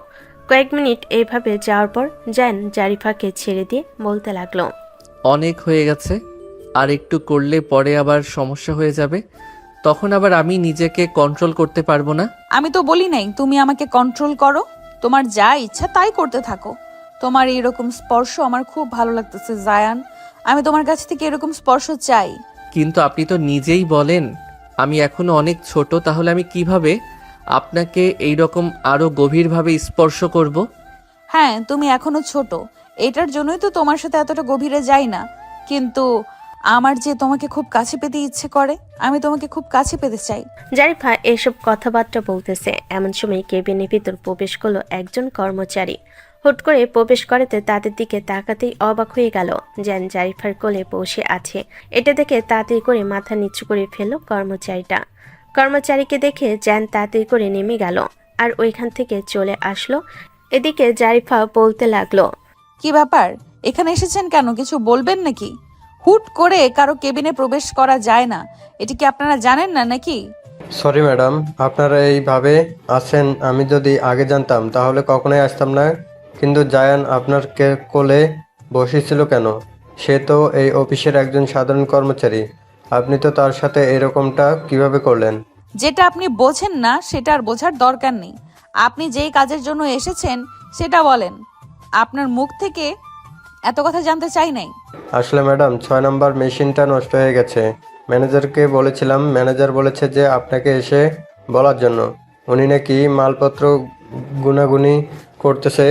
কয়েক মিনিট এইভাবে যাওয়ার পর জায়ান জারিফাকে ছেড়ে দিয়ে বলতে লাগলো, অনেক হয়ে গেছে, আর একটু করলে পরে আবার সমস্যা হয়ে যাবে। তখন আবার আমি নিজেকে কন্ট্রোল করতে পারবো না। আমি তো বলি নাই তুমি আমাকে কন্ট্রোল করো। তোমার যা ইচ্ছা তাই করতে থাকো। তোমার এরকম স্পর্শ আমার খুব ভালো লাগতেছে জায়ান। আমি তোমার কাছ থেকে এরকম স্পর্শ চাই। কিন্তু আপনি তো নিজেই বলেন আমি এখনো অনেক ছোট, তাহলে আমি কিভাবে আপনাকে এই রকম আরো গভীরভাবে স্পর্শ করব? হ্যাঁ, তুমি এখনো ছোট। এটার জন্যই তো তোমার সাথে এতটা গভীরে যাই না। কিন্তু আমার যে তোমাকে খুব কাছে পেতে ইচ্ছে করে। আমি তোমাকে খুব কাছে পেতে চাই। জারিফা এসব কথাবার্তা বলতেছে এমন সময় কেবিনের ভিতর প্রবেশ করলো একজন কর্মচারী। হুট করে প্রবেশ করাতে তাদের দিকে তাকাতেই অবাক হয়ে গেল। যেন জারিফার কোলে বসে আছে। এটা দেখে তাড়াতাড়ি করে মাথা নিচু করে ফেলল কর্মচারীটা। কর্মচারীকে দেখে জ্যান তাড়াতাড়ি করে নেমে গেল আর ওইখান থেকে চলে আসলো। এদিকে জারিফা বলতে লাগলো, কি ব্যাপার? এখানে এসেছেন কেন? কিছু বলবেন নাকি? হুট করে কারো কেবিনে প্রবেশ করা যায় না। এটা কি আপনারা জানেন না নাকি? সরি ম্যাডাম, আপনারা এইভাবে আছেন আমি যদি আগে জানতাম তাহলে কখনোই আসতাম না। কিন্তু জায়ান আপনার কোলে বসেছিল কেন? সে তো এই অফিসের একজন সাধারণ কর্মচারী। আপনি তো তার সাথে এরকমটা কিভাবে করলেন? যেটা আপনি বোঝেন না সেটা আর বোঝার দরকার নেই। আপনি যেই কাজের জন্য এসেছেন সেটা বলেন। আপনার মুখ থেকে এত কথা জানতে চাই নাই। আসলে ম্যাডাম, 6 নম্বর মেশিনটা নষ্ট হয়ে গেছে। ম্যানেজারকে বলেছিলাম, ম্যানেজার বলেছে যে আপনাকে এসে বলার জন্য। উনি নাকি মালপত্র গুনাগুনি করতেছে,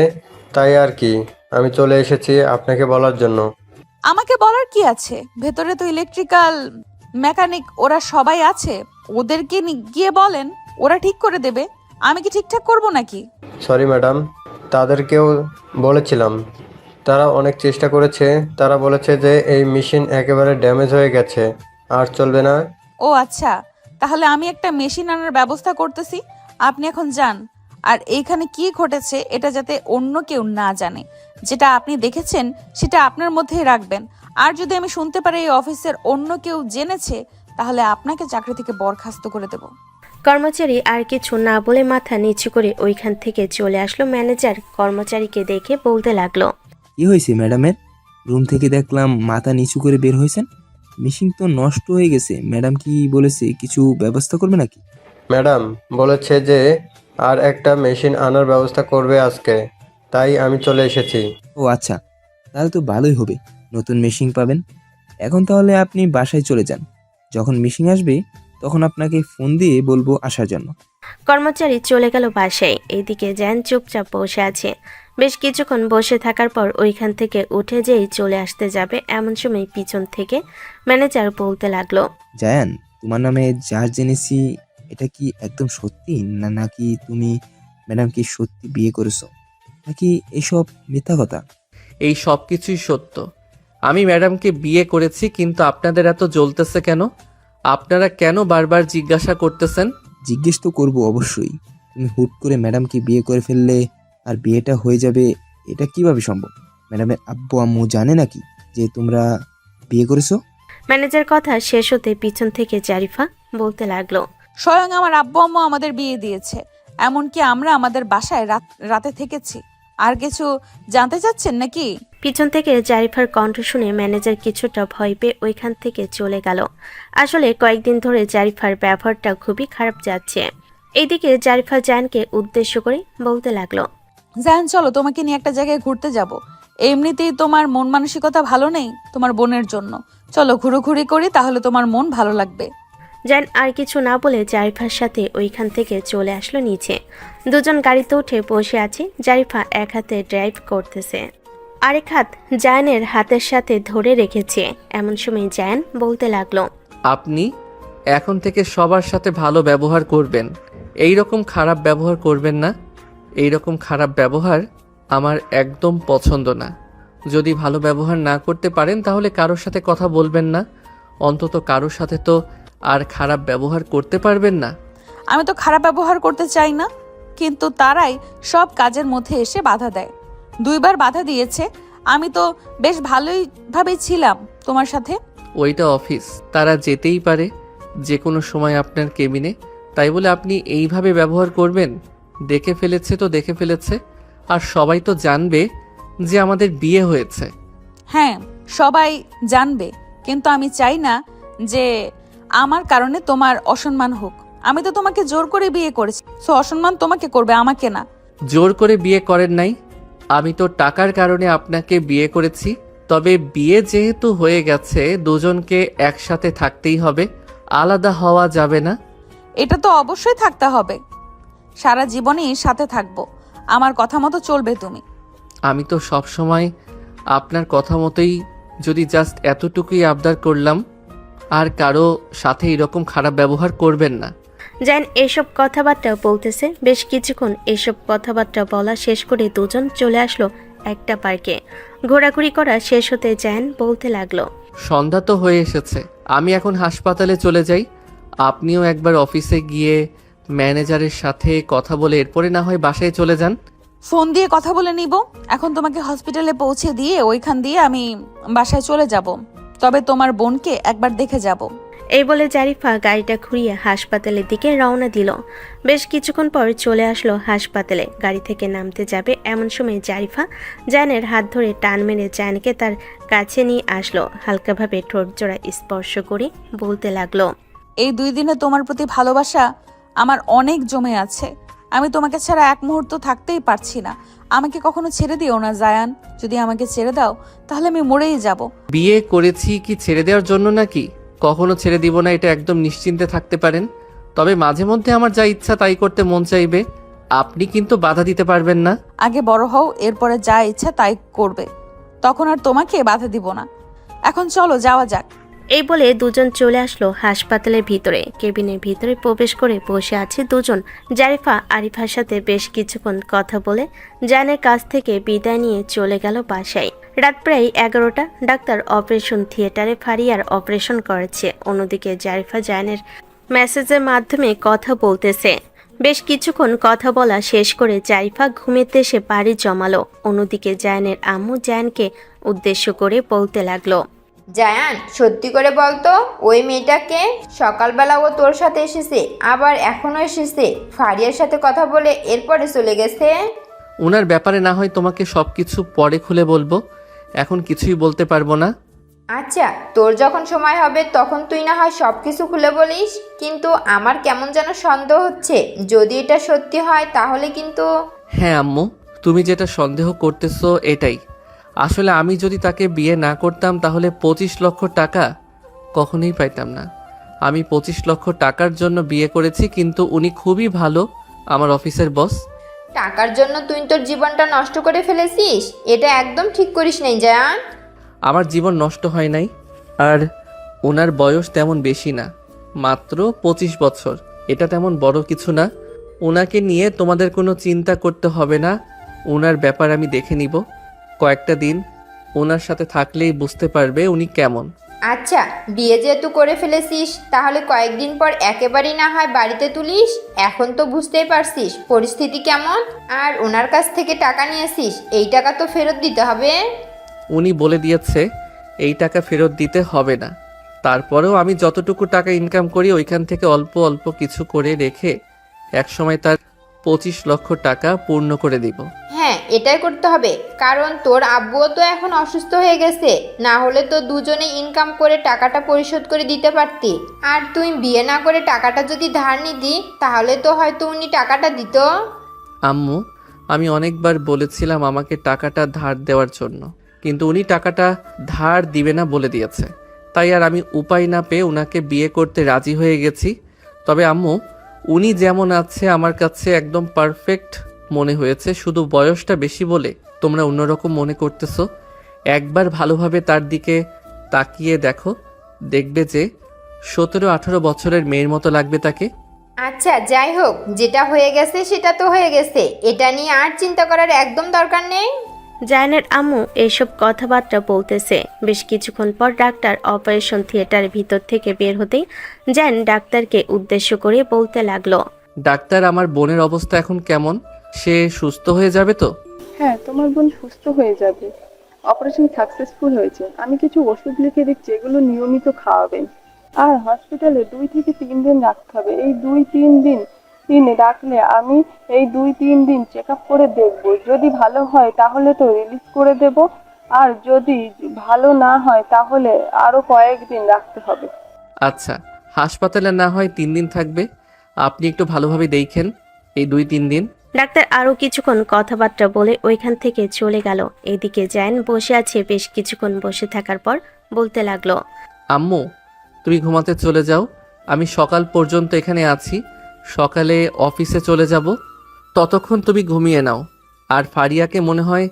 তাই আর কি আমি চলে এসেছি আপনাকে বলার জন্য। আমাকে বলার কি আছে? ভেতরে তো ইলেকট্রিক্যাল মেকানিক ওরা সবাই আছে। ওদেরকে গিয়ে বলেন, ওরা ঠিক করে দেবে। আমি কি ঠিকঠাক করব নাকি? সরি ম্যাডাম, তাদেরকেও বলেছিলাম। তারা অনেক চেষ্টা করেছে। তারা বলেছে যে এই মেশিন একেবারে ড্যামেজ হয়ে গেছে, আর চলবে না। ও আচ্ছা, তাহলে আমি একটা মেশিন আনার ব্যবস্থা করতেছি। আপনি এখন যান। আর এইখানে কি ঘটেছে এটা যাতে অন্য কেউ না জানে। যেটা আপনি দেখেছেন সেটা আপনার মধ্যেই রাখবেন। আর যদি আমি শুনতে পারি এই অফিসের অন্য কেউ জেনেছে, তাহলে আপনাকে চাকরি থেকে বরখাস্ত করে দেব। কর্মচারী আর কিছু না বলে মাথা নিচু করে ওইখান থেকে চলে আসলো। ম্যানেজার কর্মচারীকে দেখে বলতে লাগলো, কি হয়েছে ম্যাডামের? রুম থেকে দেখলাম মাথা নিচু করে বের হয়েছেন। মেশিন তো নষ্ট হয়ে গেছে। ম্যাডাম কি বলেছে কিছু ব্যবস্থা করবে নাকি? ম্যাডাম বলেছে যে আর একটা মেশিন আনার ব্যবস্থা করবে আজকে, তাই আমি চলে এসেছি। ও আচ্ছা, তাহলে তো ভালোই হবে, নতুন মেশিন পাবেন। এখন তাহলে আপনি বাসায় চলে যান। যখন মেশিন আসবে তখন আপনাকে ফোন দিয়ে বলবো আসার জন্য। কর্মচারী চলে গেল বাসায়। এইদিকে জ্যান চুপচাপ বসে আছে। বেশ কিছুক্ষণ বসে থাকার পর ওইখান থেকে উঠে যেই চলে আসতে যাবে এমন সময় পিছন থেকে ম্যানেজার বলতে লাগলো, জায়ান, তোমার নামে যা জেনেছি এটা কি একদম সত্যি, নাকি তুমি ম্যাডামকে সত্যি বিয়ে করেছো, নাকি এসব মিথ্যা কথা? এই সব কিছুই সত্য। আমি ম্যাডামকে বিয়ে করেছি, কিন্তু আপনাদের এত জ্বলতেছে কেন? আপনারা কেন বারবার জিজ্ঞাসা করতেছেন? জিজ্ঞেস তো করবো অবশ্যই। তুমি হুট করে ম্যাডামকে বিয়ে করে ফেললে আর বিয়েটা হয়ে যাবে, এটা কিভাবে সম্ভব? ম্যাডামের আব্বু আম্মু জানে নাকি যে তোমরা বিয়ে করেছো? ম্যানেজার কথা শেষ হতে পিছন থেকে জারিফা বলতে লাগলো, স্বয়ং আমার আব্বু আম্মু আমাদের বিয়ে দিয়েছে, এমনকি আমরা আমাদের বাসায় রাতে থেকেছি। আর কিছু জানতে চাচ্ছেন নাকি? পিছন থেকে জারিফার কণ্ঠ শুনে ম্যানেজার কিছুটা ভয় পেয়ে ওইখান থেকে চলে গেল। আসলে কয়েকদিন ধরে জারিফার ব্যবহারটা খুবই খারাপ যাচ্ছে। এইদিকে জারিফা জায়ানকে উদ্দেশ্য করে বলতে লাগলো, জান চলো, তোমাকে নিয়ে একটা জায়গায় ঘুরতে যাব। এমনিতেই তোমার মন মানসিকতা ভালো নেই তোমার বোনের জন্য, চলো ঘুরোঘুরি করি, তাহলে তোমার মন ভালো লাগবে। জায়ান আর কিছু না বলে জারিফার সাথে ওইখান থেকে চলে আসলো নিচে। দুজন গাড়িতে উঠে বসে আছে। জারিফা এক হাতে ড্রাইভ করতেছে, আরেক হাত জায়ানের হাতের সাথে ধরে রেখেছে। এমন সময় জায়ান বলতে লাগলো, আপনি এখন থেকে সবার সাথে ভালো ব্যবহার করবেন, এই রকম খারাপ ব্যবহার করবেন না। এই রকম খারাপ ব্যবহার আমার একদম পছন্দ না। যদি ভালো ব্যবহার না করতে পারেন তাহলে কারোর সাথে কথা বলবেন না, অন্তত কারোর সাথে তো আর খারাপ ব্যবহার করতে পারবেন না। আমি তো খারাপ ব্যবহার করতে চাই না, কিন্তু তারাই সব কাজের মধ্যে এসে বাধা দেয়। 2 বার বাধা দিয়েছে। আমি তো বেশ ভালোইভাবেই ছিলাম তোমার সাথে। ওইটা অফিস, তারা যেতেই পারে যে কোনো সময় আপনার কেবিনে, তাই বলে আপনি এইভাবে ব্যবহার করবেন? দেখে ফেলেছে তো দেখে ফেলেছে, আর সবাই তো জানবে যে আমাদের বিয়ে হয়েছে। হ্যাঁ, সবাই জানবে, কিন্তু আমি চাই না যে আমার কারণে তোমার অসম্মান হোক। আমি তো তোমাকে জোর করে বিয়ে করেছি, সো অসম্মান তোমাকে করবে, আমাকে না। জোর করে বিয়ে করেন নাই, আমি তো টাকার কারণে আপনাকে বিয়ে করেছি। তবে বিয়ে যেহেতু হয়ে গেছে, দুজনকে একসাথে থাকতেই হবে, আলাদা হওয়া যাবে না। এটা তো অবশ্যই থাকতে হবে, সারা জীবনই সাথে থাকবো। আমার কথা মতো চলবে তুমি। আমি তো সব সময় আপনার কথা মতোই, যদি জাস্ট এতটুকুই আবদার করলাম, আর কারো সাথে এরকম খারাপ ব্যবহার করবেন না। জায়ান এসব কথাবার্তা বলতেছে। বেশ কিছুক্ষণ এসব কথাবার্তা বলা শেষ করে দুজন চলে আসলো একটা পার্কে। ঘোরাঘুরি করা শেষ হতে জায়ান বলতে লাগলো, সন্ধ্যা তো হয়ে এসেছে, আমি এখন হাসপাতালে চলে যাই। আপনিও একবার অফিসে গিয়ে ম্যানেজারের সাথে কথা বলে এরপরে না হয় বাসায় চলে যান। ফোন দিয়ে কথা বলে নিব। এখন তোমাকে হসপিটালে পৌঁছে দিয়ে ওইখান দিয়ে আমি বাসায় চলে যাব, তবে তোমার বোনকে একবার দেখে যাব। এই বলে জারিফা গাড়িটা ঘুরিয়ে হাসপাতালের দিকে রওনা দিল। বেশ কিছুক্ষণ পর চলে আসলো হাসপাতালে। গাড়ি থেকে নামতে যাবে এমন সময় জারিফা জায়ানের হাত ধরে টান মেরে জায়ানকে তার কাছে নিয়ে আসলো। হালকাভাবে ঠোঁট জোড়া স্পর্শ করে বলতে লাগলো, এই 2 দিনে তোমার প্রতি ভালোবাসা আমার অনেক জমে আছে। আমি তোমাকে ছাড়া এক মুহূর্ত থাকতেই পারছি না। আমাকে কখনো ছেড়ে দিও না জায়ান। যদি আমাকে ছেড়ে দাও তাহলে আমি মরেই যাব। বিয়ে করেছি কি ছেড়ে দেওয়ার জন্য নাকি? কখনো ছেড়ে দিব না, এটা একদম নিশ্চিন্তে থাকতে পারেন। তবে মাঝে মধ্যে আমার যা ইচ্ছা তাই করতে মন চাইবে, আপনি কিন্তু বাধা দিতে পারবেন না। আগে বড় হও, এরপরে যা ইচ্ছা তাই করবে, তখন আর তোমাকে বাধা দিব না। এখন চলো যাওয়া যাক। এই বলে দুজন চলে আসলো হাসপাতালের ভিতরে। কেবিনের ভিতরে প্রবেশ করে বসে আছে দুজন। জারিফা আরিফার সাথে বেশ কিছুক্ষণ কথা বলে জায়ানের কাছ থেকে বিদায় নিয়ে চলে গেল বাসায়। রাত প্রায় 11টা। ডাক্তার অপারেশন থিয়েটারে ফারিয়ার অপারেশন করেছে। অন্যদিকে জারিফা জায়ানের মেসেজের মাধ্যমে কথা বলতেছে। বেশ কিছুক্ষণ কথা বলা শেষ করে জারিফা ঘুমেতে এসে বাড়ি জমালো। অন্যদিকে জায়ানের আম্মু জায়ানকে উদ্দেশ্য করে বলতে লাগলো, জায়ান, সত্যি করে বলতো, ওই মেয়েটাকে? সকালবেলা ও তোর সাথে এসেছে, আবার এখনো এসেছে, ফারিয়ার সাথে কথা বলে এরপরে চলে গেছে। ওনার ব্যাপারে না হয় তোমাকে সব কিছু পরে খুলে বলবো, এখন কিছুই বলতে পারবো না। আচ্ছা, তোর যখন সময় হবে তখন তুই না হয় সব কিছু খুলে বলিস, কিন্তু আমার কেমন যেন সন্দেহ হচ্ছে। যদি এটা সত্যি হয় তাহলে কিন্তু। হ্যাঁ আম্মু, তুমি যেটা সন্দেহ করতেছো এটাই। আসলে আমি যদি তাকে বিয়ে না করতাম তাহলে 25 লক্ষ টাকা কখনোই পাইতাম না। আমি 25 লক্ষ টাকার জন্য বিয়ে করেছি, কিন্তু উনি খুবই ভালো, আমার অফিসের বস। টাকার জন্য তুই তোর জীবনটা নষ্ট করে ফেলেছিস, এটা একদম ঠিক করিস নাই জায়ান। আমার জীবন নষ্ট হয় নাই, আর ওনার বয়স তেমন বেশি না, মাত্র 25 বছর। এটা তেমন বড় কিছু না। ওনাকে নিয়ে তোমাদের কোনো চিন্তা করতে হবে না, ওনার ব্যাপার আমি দেখে নিব। কয়েকটা দিন ওনার সাথে থাকলেই বুঝতে পারবে উনি কেমন। আচ্ছা, বিয়ে যেহেতু করে ফেলেছিস তাহলে কয়েকদিন পর একেবারেই না হয় বাড়িতে তুলিস। এখন তো বুঝতেই পারছিস পরিস্থিতি কেমন, আর ওনার কাছ থেকে টাকা নিয়েছিস, এই টাকা তো ফেরত দিতে হবে। উনি বলে দিয়েছে এই টাকা ফেরত দিতে হবে না, তারপরেও আমি যতটুকু টাকা ইনকাম করি ওইখান থেকে অল্প অল্প কিছু করে রেখে একসময় তার 25 লক্ষ টাকা পূর্ণ করে দিব। হ্যাঁ, এটাই করতে হবে, কারণ তোর আব্বুও তো এখন অসুস্থ হয়ে গেছে। না হলে তো দুজনে ইনকাম করে টাকাটা পরিশোধ করে দিতে পারতি। আর তুই বিয়ে না করে টাকাটা যদি ধার নিতি তাহলে তো হয়তো উনি টাকাটা দিত। আম্মু, আমি অনেকবার বলেছিলাম আমাকে টাকাটা ধার দেওয়ার জন্য, কিন্তু উনি টাকাটা ধার দিবে না বলে দিয়েছে। তাই আর আমি উপায় না পেয়ে ওনাকে বিয়ে করতে রাজি হয়ে গেছি। তবে আম্মু, উনি যেমন আছে আমার কাছে একদম পারফেক্ট মনে হয়েছে। শুধু বয়সটা বেশি বলে তোমরা অন্যরকম মনে করতেছো। একবার ভালোভাবে তার দিকে তাকিয়ে দেখো, দেখবে যে 17-18 বছরের মেয়ের মতো লাগবে তাকে। আচ্ছা, যাই হোক, যেটা হয়ে গেছে সেটা তো হয়ে গেছে, এটা নিয়ে আর চিন্তা করার একদম দরকার নেই। জায়ানের আম্মু এইসব কথাবার্তা বলতেছে। বেশ কিছুক্ষণ পর ডাক্তার অপারেশন থিয়েটারের ভিতর থেকে বের হতেই জায়ান ডাক্তারকে উদ্দেশ্য করে বলতে লাগলো, ডাক্তার, আমার বোনের অবস্থা এখন কেমন? সে সুস্থ হয়ে যাবে তো? হ্যাঁ, তোমার বোন সুস্থ হয়ে যাবে। অপারেশন সাকসেসফুল হয়েছে। আমি কিছু ওষুধ লিখে দিচ্ছি, এগুলো নিয়মিত খাওয়াবেন। আর হসপিটালে 2 থেকে 3 দিন রাখতে হবে। এই 2-3 দিন রাখলে আমি এই 2-3 দিন চেক আপ করে দেখব। যদি ভালো হয় তাহলে তো রিলিজ করে দেব, আর যদি ভালো না হয় তাহলে আরো কয়েকদিন রাখতে হবে। আচ্ছা, হাসপাতালে না হয় 3 দিন থাকবে। আপনি একটু ভালোভাবে দেখেন এই 2-3 দিন। ডাক্তার আরো কিছুক্ষণ কথাবার্তা বলে ওইখান থেকে চলে গেল। এদিকে জায়ান বসে আছে। বেশ কিছুক্ষণ বসে থাকার পর বলতে লাগলো, আম্মু, তুমি ঘুমাতে চলে যাও। আমি সকাল পর্যন্ত এখানে আছি। সকালে অফিসে চলে যাব, ততক্ষণ তুমি ঘুমিয়ে নাও। আর ফারিয়াকে মনে হয়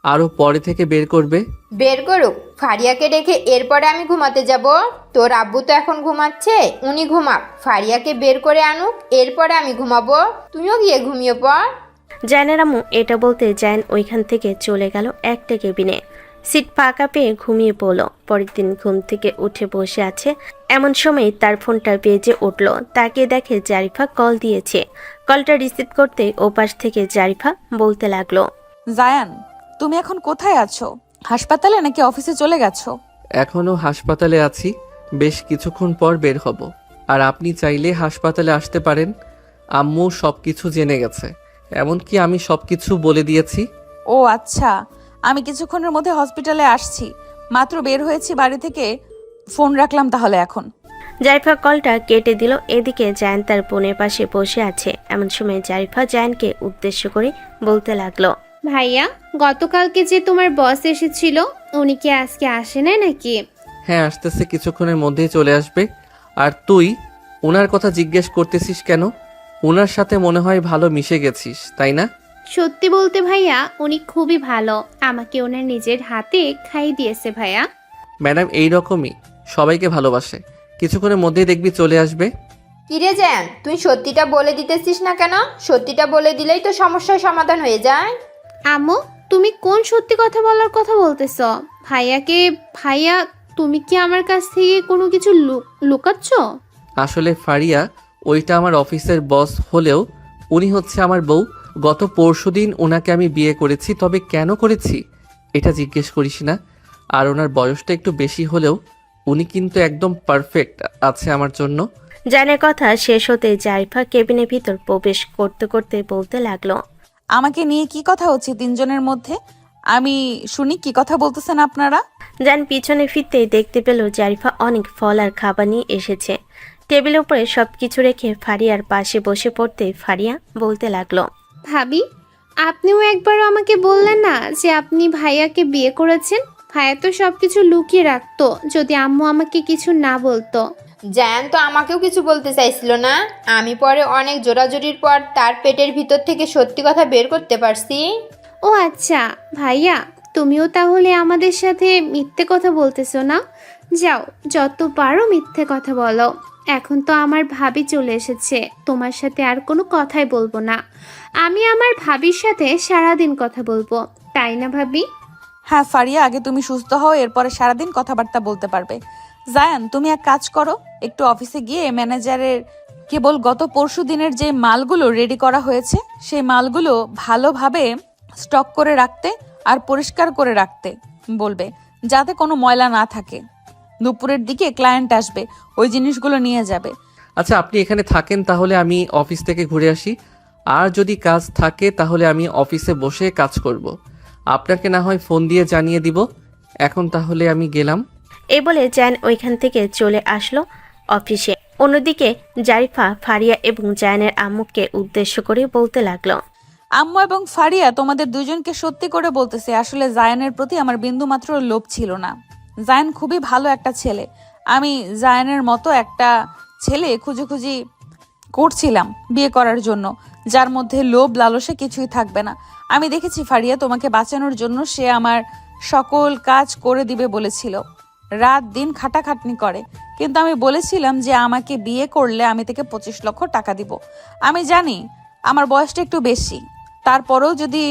আরও পরে থেকে বের করবে। বের করুক, ফারিয়াকে রেখে এরপরে আমি ঘুমাতে যাব? তোর আব্বু তো এখন ঘুমাচ্ছে, উনি ঘুমাক, ফারিয়াকে বের করে আনুক, এরপরে আমি ঘুমাবো। তুমিও গিয়ে ঘুমিয়ে পড়। জায়ানের আম্মু এটা বলতে জায়ান ওইখান থেকে চলে গেল একটা কেবিনে। সিট ফাঁকা পেয়ে ঘুমিয়ে পড়ল। পরের দিন ঘুম থেকে উঠে বসে আছে, এমন সময় তার ফোনটা বেজে উঠল। তাকে দেখে জারিফা কল দিয়েছে। কলটা রিসিভ করতে ওপাশ থেকে জারিফা বলতে লাগলো, জায়ান, তুমি এখন কোথায় আছো? হাসপাতালে নাকি অফিসে চলে গেছো? এখনও হাসপাতালে আছি, বেশ কিছুক্ষণ পর বের হব। আর আপনি চাইলে হাসপাতালে আসতে পারেন। আম্মু সব কিছু জেনে গেছে, এমনকি আমি সব কিছু বলে দিয়েছি। ও আচ্ছা, আমি কিছুক্ষণের মধ্যে হসপিটালে আসছি। মাত্র বের হয়েছি বাড়ি থেকে, ফোন রাখলাম তাহলে এখন। জারিফা কলটা কেটে দিল। এদিকে জায়ান তার বোনের পাশে বসে আছে। এমন সময় জারিফা জায়ানকে উদ্দেশ্য করে বলতে লাগলো, ভাইয়া, গতকালকে যে তোমার বস এসেছিল উনি কি আজকে আসে না নাকি? হ্যাঁ, আসতেছে, কিছুক্ষণের মধ্যেই চলে আসবে। আর তুই ওনার কথা জিজ্ঞেস করতেছিস কেন? ওনার সাথে মনে হয় ভালো মিশে গেছিস, তাই না? সত্যি বলতে ভাইয়া, উনি খুবই ভালো। আমাকে ওনার নিজের হাতে খাইয়ে দিয়েছে ভাইয়া। ম্যাডাম এইরকমই সবাইকে ভালোবাসে। কিছুক্ষণের মধ্যেই দেখবি চলে আসবে। কিরে জায়ান, তুই সত্যিটা বলে দিতেছিস না কেন? সত্যিটা বলে দিলেই তো সমস্যার সমাধান হয়ে যায়। আম্মু, তুমি কোন সত্যি কথা বলার কথা বলতেছ? ভাইয়া, তুমি কি আমার কাছ থেকে কোনো কিছু লুকাচ্ছ? আসলে ফারিয়া ওইটা আমার অফিসের বস হলেও উনি হচ্ছে আমার বউ। গত পরশুদিন ওনাকে আমি বিয়ে করেছি। তবে কেন করেছি এটা জিজ্ঞেস করিস না। আর ওনার বয়সটা একটু বেশি হলেও উনি কিন্তু একদম পারফেক্ট আছে আমার জন্য। জায়ানের কথা শেষ হতে জারিফা কেবিনের ভিতর প্রবেশ করতে করতে বলতে লাগলো, আমাকে নিয়ে কি কথা হচ্ছে তিনজনের মধ্যে? আমি শুনি কি কথা বলতেছেন আপনারা। জায়ান পিছনে ফিরতেই দেখতে পেল জারিফা অনেক ফল আর খাবার নিয়ে এসেছে। টেবিলের উপরে সবকিছু রেখে ফারিয়ার পাশে বসে পড়তে ফারিয়া বলতে লাগলো, ভাবি, আপনিও একবারও আমাকে বললেন না যে আপনি ভাইয়াকে বিয়ে করেছেন? ভাইয়া তো সবকিছু লুকিয়ে রাখতো যদি আম্মু আমাকে কিছু না বলতো। জায়ান তো আমাকেও কিছু বলতে চাইছিল না, আমি পরে অনেক জোরাজুরির পর তার পেটের ভিতর থেকে সত্যি কথা বের করতে পারছি। ও আচ্ছা ভাইয়া, তুমিও তাহলে আমাদের সাথে মিথ্যে কথা বলতেছো না? যাও, যত পারো মিথ্যে কথা বলো। এখন তো আমার ভাবি চলে এসেছে, তোমার সাথে আর কোনো কথাই বলবো না। আমি আমার ভাবির সাথে সারাদিন কথা বলবো, তাই না ভাবি? হ্যাঁ ফারিয়া, আগে তুমি সুস্থ হও, এরপরে সারাদিন কথাবার্তা বলতে পারবে। জায়ান, তুমি এক কাজ করো, একটু অফিসে গিয়ে ম্যানেজারের কেবল গত পরশু দিনের যে মালগুলো রেডি করা হয়েছে সেই মালগুলো ভালোভাবে স্টক করে রাখতে আর পরিষ্কার করে রাখতে বলবে, যাতে কোনো ময়লা না থাকে। দুপুরের দিকে ক্লায়েন্ট আসবে, ওই জিনিসগুলো নিয়ে যাবে। আচ্ছা, আপনি এখানে থাকেন, তাহলে আমি অফিস থেকে ঘুরে আসি। আর যদি কাজ থাকে তাহলে আমি অফিসে বসে কাজ করব। আপনাকে না হয় ফোন দিয়ে জানিয়ে দিব। এখন তাহলে আমি গেলাম। এই বলে জায়ান ওইখান থেকে চলে আসলো অফিসে। অন্যদিকে জারিফা ফারিয়া এবং জায়ানের আম্মুকে উদ্দেশ্য করে বলতে লাগলো, আম্মু এবং ফারিয়া, তোমাদের দুজনকে সত্যি করে বলতেছে, আসলে জায়ানের প্রতি আমার বিন্দুমাত্র লোভ ছিল না। জায়ান খুবই ভালো একটা ছেলে। আমি জায়ানের মতো একটা ছেলে খুঁজি করছিলাম বিয়ে করার জন্য, যার মধ্যে লোভ লালসা কিছুই থাকবে না। আমি দেখেছি ফারিয়া, তোমাকে বাঁচানোর জন্য সে আমার সকল কাজ করে দিবে বলেছিল, রাত দিন খাটাখাটনি করে। কিন্তু আমি বলেছিলাম যে আমাকে বিয়ে করলে আমি তাকে 25 লক্ষ টাকা দিব। আমি জানি আমার বয়সটা একটু বেশি, তারপরেও যদি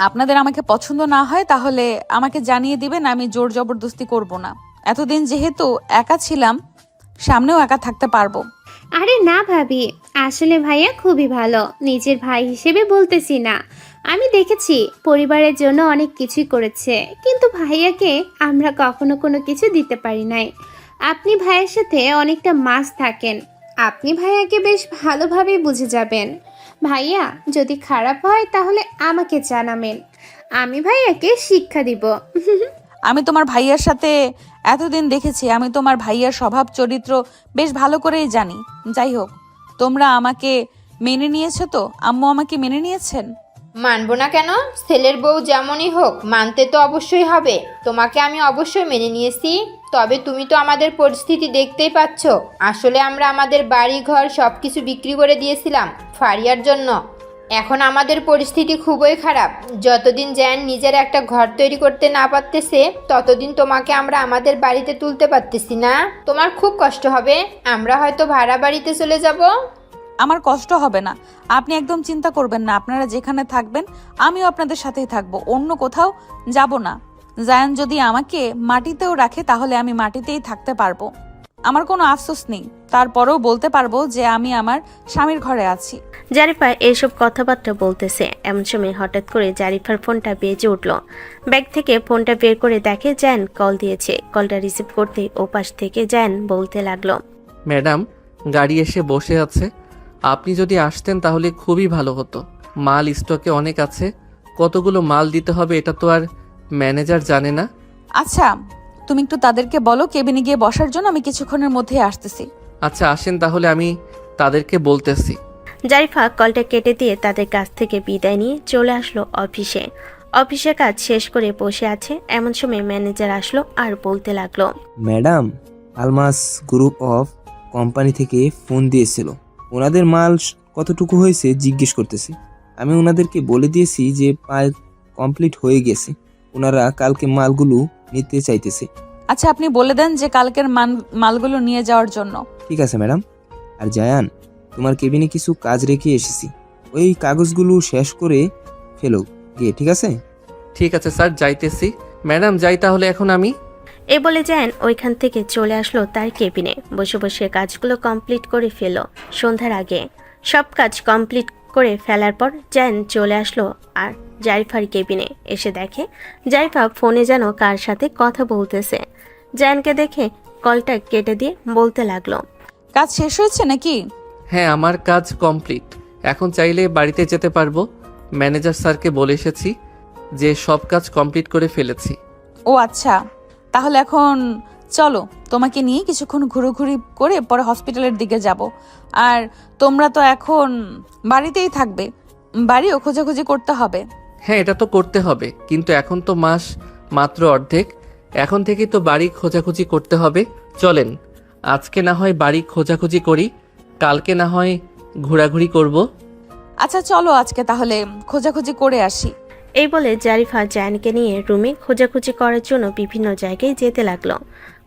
আপনাদের আমাকে পছন্দ না হয় তাহলে আমাকে জানিয়ে দিবেন, আমি জোর জবরদস্তি করব না। এতদিন যেহেতু একা ছিলাম, সামনেও একা থাকতে পারবো। আরে না ভাবি, আসলে ভাইয়া খুবই ভালো, নিজের ভাই হিসেবে বলতেছি না। আমি দেখেছি পরিবারের জন্য অনেক কিছুই করেছে, কিন্তু ভাইয়াকে আমরা কখনো কোনো কিছু দিতে পারি নাই। আপনি ভাইয়ের সাথে অনেকটা মাস থাকেন, আপনি ভাইয়াকে বেশ ভালোভাবেই বুঝে যাবেন। ভাইয়া যদি খারাপ হয় তাহলে আমাকে জানাবেন, আমি ভাইয়াকে শিক্ষা দিব। আমি তোমার ভাইয়ার সাথে এতদিন দেখেছি, আমি তোমার ভাইয়ার স্বভাব চরিত্র বেশ ভালো করেই জানি। যাই হোক, তোমরা আমাকে মেনে নিয়েছো তো? আম্মু আমাকে মেনে নিয়েছেন? মানবো না কেন? ছেলের বউ যেমনই হোক মানতে তো অবশ্যই হবে। তোমাকে আমি অবশ্যই মেনে নিয়েছি। তবে তুমি তো আমাদের পরিস্থিতি দেখতেই পাচ্ছ। আসলে আমরা আমাদের বাড়ি ঘর সব কিছু বিক্রি করে দিয়েছিলাম ফারিয়ার জন্য। এখন আমাদের পরিস্থিতি খুবই খারাপ। যতদিন জায়ান নিজের একটা ঘর তৈরি করতে না পারতেছে, ততদিন তোমাকে আমরা আমাদের বাড়িতে তুলতে পারতেছি না। তোমার খুব কষ্ট হবে। আমরা হয়তো ভাড়া বাড়িতে চলে যাব। আমার কষ্ট হবে না, আপনি একদম চিন্তা করবেন না। আপনারা যেখানে থাকবেন আমিও আপনাদের সাথেই থাকবো, অন্য কোথাও যাব না। জায়ান যদি আমাকে মাটিতেও রাখে তাহলে আমি মাটিতেই থাকতে পারবো। আমার কোনো আফসোস নেই, তারপরেও বলতে পারবো যে আমি আমার স্বামীর ঘরে আছি। জারিফা এইসব কথাবার্তা বলতেছে, এমন সময় হঠাৎ করে জারিফার ফোনটা বেজে উঠল। ব্যাগ থেকে ফোনটা বের করে দেখে জায়ান কল দিয়েছে। কলটা রিসিভ করতে ওপাশ থেকে জায়ান বলতে লাগলো, ম্যাডাম, গাড়ি এসে বসে আছে। আপনি যদি আসতেন তাহলে খুবই ভালো হতো। মাল স্টকে অনেক আছে, কতগুলো মাল দিতে হবে এটা তো আর ম্যানেজার জানে না। আচ্ছা, তুমি একটু তাদেরকে বলো কেবিনে গিয়ে বসার জন্য, আমি কিছুক্ষণের মধ্যেই আসতেছি। আচ্ছা আসেন, তাহলে আমি তাদেরকে বলতেছি। জারিফা কলটা কেটে দিয়ে তাদের কাছ থেকে বিদায় নিয়ে চলে আসলো অফিসে। অফিসের কাজ শেষ করে বসে আছে, এমন সময় ম্যানেজার আসলো আর বলতে লাগলো, madam, Almas group of company থেকে ফোন দিয়েছিল। ওনাদের মাল কতটুকু হয়েছে জিজ্ঞেস করতেছে। আমি ওনাদেরকে বলে দিয়েছি যে প্রায় কমপ্লিট হয়ে গেছে। ওনারা কালকে মালগুলো নিতে চাইতেছে। আচ্ছা, আপনি বলে দেন যে কালকের মালগুলো নিয়ে যাওয়ার জন্য। ঠিক আছে ম্যাডাম। আর জায়ান, তোমার কেবিনে কিছু কাজ রেখে এসেছি, ওই কাগজগুলো শেষ করে ফেলো গিয়ে, ঠিক আছে? ঠিক আছে স্যার, যাইতেছি। ম্যাডাম যাই তাহলে এখন আমি। এ বলে জায়ান ওইখান থেকে চলে আসলো তার কেবিনে। বসে বসে কাজগুলো কমপ্লিট করে ফেলো সন্ধ্যার আগে। সব কাজ কমপ্লিট করে ফেলার পর জায়ান চলে আসলো আর জারিফার কেবিনে এসে দেখে জারিফা ফোনে যেন কার সাথে কথা বলতেছে। জায়ানকে দেখে কলটা কেটে দিয়ে বলতে লাগলো, কাজ শেষ হয়েছে নাকি? হ্যাঁ, আমার কাজ কমপ্লিট। এখন চাইলে বাড়িতে যেতে পারবো। ম্যানেজার স্যারকে বলে এসেছি যে সব কাজ কমপ্লিট করে ফেলেছি। ও আচ্ছা, তাহলে এখন চলো, তোমাকে নিয়ে কিছুক্ষণ ঘুরোঘুরি করে পরে হসপিটালের দিকে যাব। আর তোমরা তো এখন বাড়িতেই থাকবে, বাড়িও খোঁজাখুঁজি করতে হবে। হ্যাঁ, এটা তো করতে হবে, কিন্তু এখন তো মাস মাত্র অর্ধেক। এখন থেকেই তো বাড়ি খোঁজাখুঁজি করতে হবে। চলেন, আজকে না হয় বাড়ি খোঁজাখুঁজি করি, কালকে না হয় ঘোরাঘুরি করব। আচ্ছা চলো, আজকে তাহলে খোঁজাখুঁজি করে আসি। এই বলে জারিফা জায়ানকে নিয়ে রুমে খোঁজাখুঁজি করার জন্য বিভিন্ন জায়গায় যেতে লাগলো।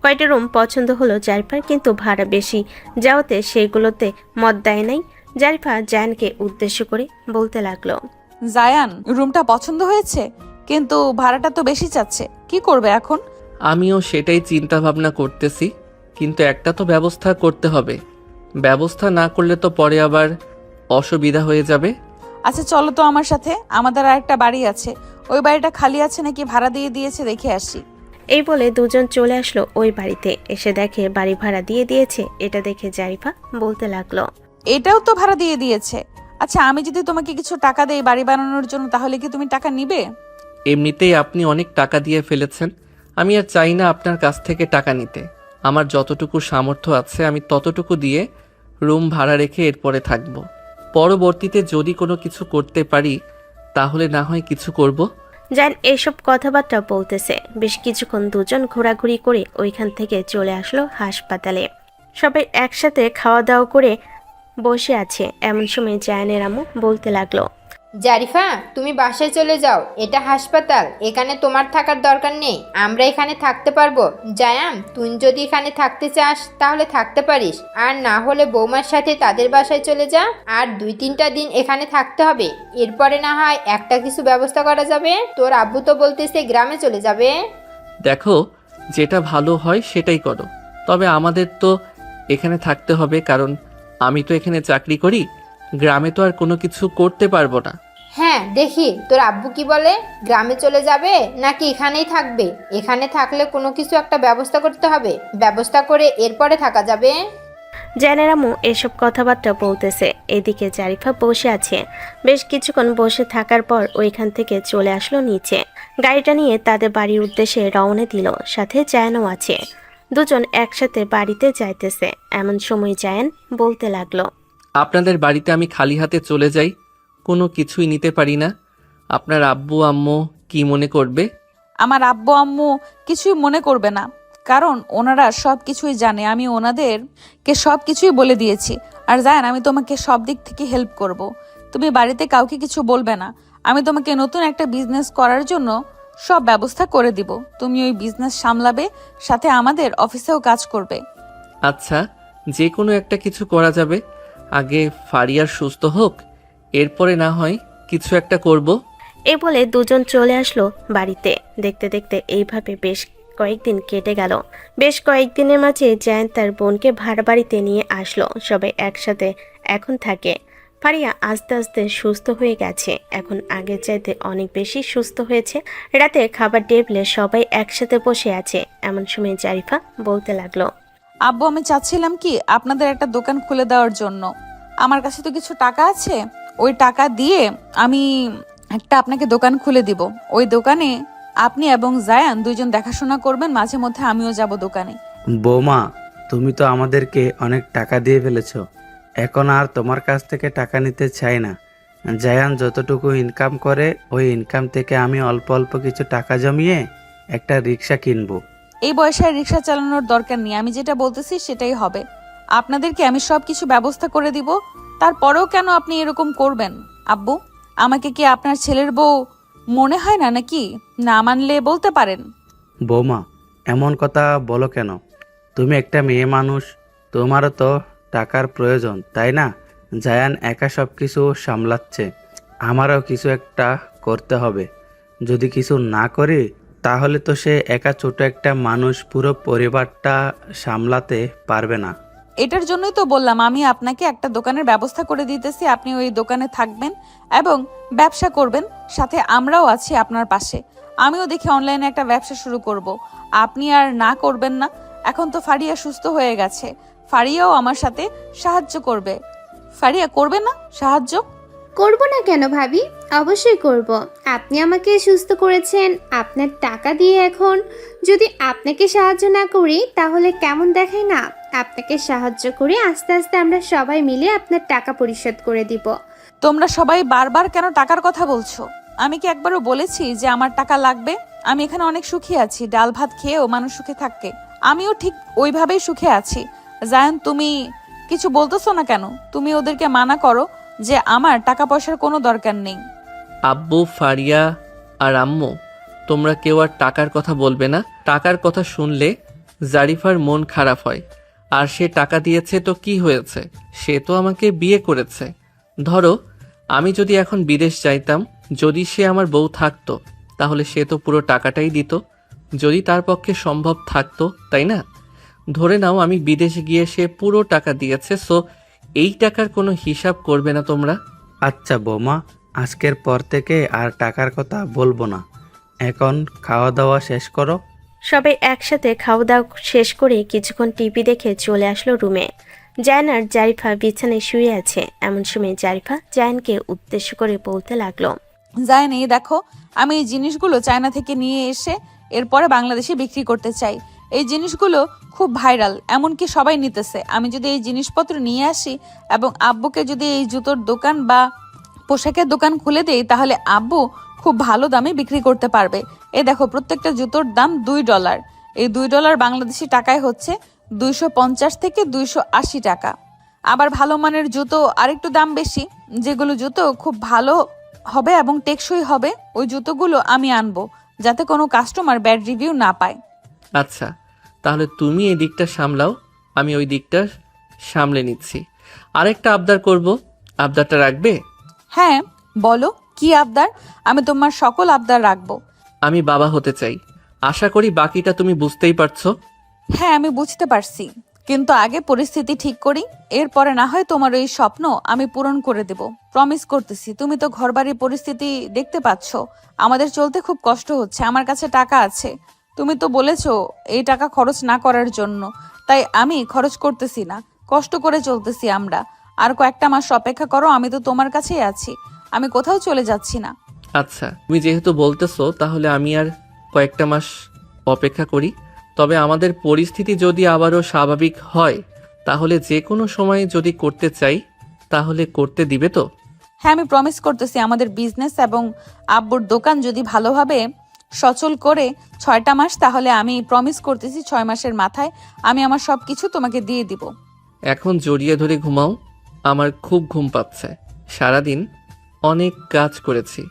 কয়টা রুম পছন্দ হলো জারিফার, কিন্তু ভাড়া বেশি যাওয়াতে সেইগুলোতে মত দেয় নাই। জারিফা জায়ানকে উদ্দেশ্য করে বলতে লাগলো, জায়ান, রুমটা পছন্দ হয়েছে, কিন্তু ভাড়াটা তো বেশি চাচ্ছে, কি করবে এখন? আমিও সেটাই চিন্তা ভাবনা করতেছি, কিন্তু একটা তো ব্যবস্থা করতে হবে। ব্যবস্থা না করলে তো পরে আবার অসুবিধা হয়ে যাবে। আচ্ছা চলো তো আমার সাথে, আমাদের আর একটা বাড়ি আছে, ওই বাড়িটা খালি আছে নাকি ভাড়া দিয়ে দিয়েছে দেখে আসি। এই বলে দুজন চলে আসলো ওই বাড়িতে। এসে দেখে বাড়ি ভাড়া দিয়ে দিয়েছে। এটা দেখে জারিফা বলতে লাগলো, এটাও তো ভাড়া দিয়ে দিয়েছে। আচ্ছা, আমি যদি তোমাকে কিছু টাকা দেই বাড়ি বানানোর জন্য, তাহলে কি তুমি টাকা নিবে? এমনিতেই আপনি অনেক টাকা দিয়ে ফেলেছেন, আমি আর চাই না আপনার কাছ থেকে টাকা নিতে। আমার যতটুকু সামর্থ্য আছে আমি ততটুকু দিয়ে রুম ভাড়া রেখে এরপরে থাকব। পরবর্তীতে যদি কোনো কিছু করতে পারি তাহলে না হয় কিছু করব। জান এসব কথাবার্তা বলতেছে। বেশ কিছুক্ষণ দুজন ঘোরাঘুরি করে ওইখান থেকে চলে আসলো হাসপাতালে। সবাই একসাথে খাওয়া দাওয়া করে বসে আছে। এমন সময় জায়ানের আম্মু বলতে লাগলো, জারিফা, তুমি বাসায় চলে যাও, এটা হাসপাতাল, এখানে তোমার থাকার দরকার নেই, আমরা এখানে থাকতে পারবো। জায়ান, তুই যদি এখানে থাকতে চাস তাহলে থাকতে পারিস, আর না হলে বৌমার সাথে তাদের বাসায় চলে যা। আর 2-3টা দিন এখানে থাকতে হবে, এরপরে না হয় একটা কিছু ব্যবস্থা করা যাবে। তোর আব্বু তো বলতেছে গ্রামে চলে যাবে। দেখো, যেটা ভালো হয় সেটাই করো, তবে আমাদের তো এখানে থাকতে হবে, কারণ আমি তো এখানে চাকরি করি, গ্রামে তো আর কোনো কিছু করতে পারবো না। হ্যাঁ, দেখি তোর আব্বু কি বলে, গ্রামে চলে যাবে নাকি এখানেই থাকবে। এখানে থাকলে কোনো কিছু একটা ব্যবস্থা করতে হবে, ব্যবস্থা করে এরপরে থাকা যাবে। জায়ানের আম্মু এসব কথাবার্তা বলতেছে। এদিকে জারিফা বসে আছে। বেশ কিছুক্ষণ বসে থাকার পর ওইখান থেকে চলে আসলো নিচে। গাড়িটা নিয়ে তাদের বাড়ির উদ্দেশ্যে রওনা দিল। সাথে জায়ানও আছে। দুজন একসাথে বাড়িতে যাইতেছে। এমন সময় জায়ান বলতে লাগলো, আপনাদের বাড়িতে আমি খালি হাতে চলে যাই, কোনো কিছুই নিতে পারি না, আপনার আব্বু আম্মু কি মনে করবে? আমার আব্বু আম্মু কিছুই মনে করবে না, কারণ ওনারা সব কিছুই জানে। আমি ওনাদেরকে সব কিছুই বলে দিয়েছি। আর জান, আমি তোমাকে সব দিক থেকে হেল্প করব। তুমি বাড়িতে কাউকে কিছু বলবে না। আমি তোমাকে নতুন একটা বিজনেস করার জন্য সব ব্যবস্থা করে দিব। তুমি ওই বিজনেস সামলাবে, সাথে আমাদের অফিসেও কাজ করবে। আচ্ছা, যে কোনো একটা কিছু করা যাবে, আগে ফারিয়ার সুস্থ হোক, এরপরে না হয় কিছু একটা করব। এ বলে দুজন চলে আসলো বাড়িতে। দেখতে দেখতে এইভাবে বেশ কয়েকদিন কেটে গেল। বেশ কয়েকদিনের মাঝে জায়ান তার বোনকে ভাড়া বাড়িতে নিয়ে আসলো। সবাই একসাথে এখন থাকে। ফারিয়া আস্তে আস্তে সুস্থ হয়ে গেছে। এখন আগের চাইতে অনেক বেশি সুস্থ হয়েছে। রাতে খাবার টেবিলে সবাই একসাথে বসে আছে। এমন সময় জারিফা বলতে লাগলো, আব্বু, আমি চাচ্ছিলাম কি আপনাদের একটা দোকান খুলে দেওয়ার জন্য। আমার কাছে তো কিছু টাকা আছে, ওই টাকা দিয়ে আমি একটা আপনাকে দোকান খুলে দিব। ওই দোকানে আপনি এবং জায়ান দুইজন দেখাশোনা করবেন, মাঝে মধ্যে আমিও যাব দোকানে। বৌমা, তুমি তো আমাদেরকে অনেক টাকা দিয়ে ফেলেছো, এখন আর তোমার কাছ থেকে টাকা নিতে চাই না। জায়ান যতটুকু ইনকাম করে ওই ইনকাম থেকে আমি অল্প অল্প কিছু টাকা জমিয়ে একটা রিক্সা কিনবো। এই বয়সে আর রিক্সা চালানোর দরকার নেই। আমি যেটা বলতেছি সেটাই হবে। আপনাদেরকে আমি সব কিছু ব্যবস্থা করে দিব। তারপরেও কেন আপনি এরকম করবেন? আব্বু, আমাকে কি আপনার ছেলের বউ মনে হয় না নাকি? না মানলে বলতে পারেন। বৌমা, এমন কথা বলো কেন? তুমি একটা মেয়ে মানুষ, তোমারও তো টাকার প্রয়োজন, তাই না? জায়ান একা সব কিছু সামলাচ্ছে, আমারও কিছু একটা করতে হবে। যদি কিছু না করি তাহলে তো সে একা ছোট একটা মানুষ পুরো পরিবারটা সামলাতে পারবে না। এটার জন্যই তো বললাম আমি আপনাকে একটা দোকানের ব্যবস্থা করে দিতেছি। আপনি ওই দোকানে থাকবেন এবং ব্যবসা করবেন, সাথে আমরাও আছি আপনার পাশে। আমিও দেখি অনলাইনে একটা ব্যবসা শুরু করব। আপনি আর না করবেন না? এখন তো ফারিয়া সুস্থ হয়ে গেছে, ফারিয়াও আমার সাথে সাহায্য করবে। ফারিয়া করবে না সাহায্য? করব না কেন ভাবি, অবশ্যই করব। আপনি আমাকে সুস্থ করেছেন আপনার টাকা দিয়ে, এখন যদি আপনাকে সাহায্য না করি তাহলে কেমন দেখায় না? আপনাকে সাহায্য করে আস্তে আস্তে আমরা সবাই মিলে আপনার টাকা পরিশোধ করে দিব। তোমরা সবাই বারবার কেন টাকার কথা বলছো? আমি কি একবারও বলেছি যে আমার টাকা লাগবে? আমি এখানে অনেক সুখী আছি, ডাল ভাত খেয়েও মানুষ সুখে থাকে। আমিও ঠিক ওইভাবেই সুখে আছি। জায়ান, তুমি কিছু বলতেছো না কেন? তুমি ওদেরকে মানা করো যে আমার টাকা পয়সার কোনো দরকার নেই। আব্বু, ফারিয়া আর আম্মু, তোমরা কেউ আর টাকার কথা বলবে না। টাকার কথা শুনলে জারিফার মন খারাপ হয়। আর সে টাকা দিয়েছে তো কি হয়েছে, সে তো আমাকে বিয়ে করেছে। ধরো আমি যদি এখন বিদেশ যাইতাম, যদি সে আমার বউ থাকতো তাহলে সে তো পুরো টাকাটাই দিত, যদি তার পক্ষে সম্ভব থাকতো, তাই না? ধরে নাও আমি বিদেশে গিয়ে সে পুরো টাকা দিয়েছে, সো এই টাকার কোনো হিসাব করবে না তোমরা। আচ্ছা বৌমা, আজকের পর থেকে আর টাকার কথা বলবো না। এখন খাওয়া দাওয়া শেষ করো, সবাই একসাথে খাওয়া দাওয়া শেষ করে কিছুক্ষণ টিভি দেখে চলে আসলো রুমে। জায়ান আর জারিফা বিছানায় শুয়ে আছে। এমন সময় জারিফা জায়ানকে উদ্দেশ্য করে বলতে লাগলো, জানেন এই দেখো, আমি এই জিনিসগুলো চায়না থেকে নিয়ে এসে এরপরে বাংলাদেশে বিক্রি করতে চাই। এই জিনিসগুলো খুব ভাইরাল, এমনকি সবাই নিতেছে। আমি যদি এই জিনিসপত্র নিয়ে আসি এবং আব্বুকে যদি এই জুতোর দোকান বা পোশাকের দোকান খুলে দেই, তাহলে আব্বু খুব ভালো দামে বিক্রি করতে পারবে। এই দেখো, প্রত্যেকটা জুতোর দাম $2। এই $2 বাংলাদেশি টাকায় হচ্ছে 250 থেকে 280 টাকা। আবার ভালো মানের জুতো আরেকটু দাম বেশি, যেগুলো জুতো খুব ভালো হবে এবং টেকসই হবে, ওই জুতোগুলো আমি আনবো, যাতে কোনো কাস্টমার ব্যাড রিভিউ না পায়। আচ্ছা, তাহলে তুমি এই দিকটা সামলাও, আমি ওই দিকটা সামলে নিচ্ছি। আরেকটা আবদার করব, আবদারটা রাখবে? হ্যাঁ বলো, কি আবদার? আমি তোমার সকল আবদার রাখবো। আমি বাবা হতে চাই। আশা করি বাকিটা তুমি বুঝতেই পারছো। হ্যাঁ আমি বুঝতে পারছি, কিন্তু আগে পরিস্থিতি ঠিক করি, এরপরে না হয় তোমার ওই স্বপ্ন আমি পূরণ করে দেব, প্রমিস করতেছি। তুমি তো ঘরবাড়ির পরিস্থিতি দেখতে পাচ্ছ, আমাদের চলতে খুব কষ্ট হচ্ছে। আমার কাছে টাকা আছে, তুমি তো বলেছো এই টাকা খরচ না করার জন্য, তাই আমি খরচ করতেছি না, কষ্ট করে চলতেছি আমরা। আর কয়েকটা মাস অপেক্ষা করো, আমি তো তোমার কাছেই আছি, আমি কোথাও চলে যাচ্ছি না। আচ্ছা, তুমি যেহেতু বলতেছো, তাহলে আমি আর কয়েকটা মাস অপেক্ষা করি। তবে আমাদের পরিস্থিতি যদি আবারও স্বাভাবিক হয়, তাহলে যে কোনো সময় যদি করতে চাই, তাহলে করতে দিবে তো? হ্যাঁ আমি প্রমিস করতেছি, আমাদের বিজনেস এবং আব্বুর দোকান যদি ভালোভাবে সচল করে 6টা মাস, তাহলে আমি প্রমিস করতেছি 6 মাসের মাথায় আমি আমার সব কিছু তোমাকে দিয়ে দিব। এখন জড়িয়ে ধরে ঘুমাও, আমার খুব ঘুম পাচ্ছে। সারাদিন অনেক কাজ করেছি।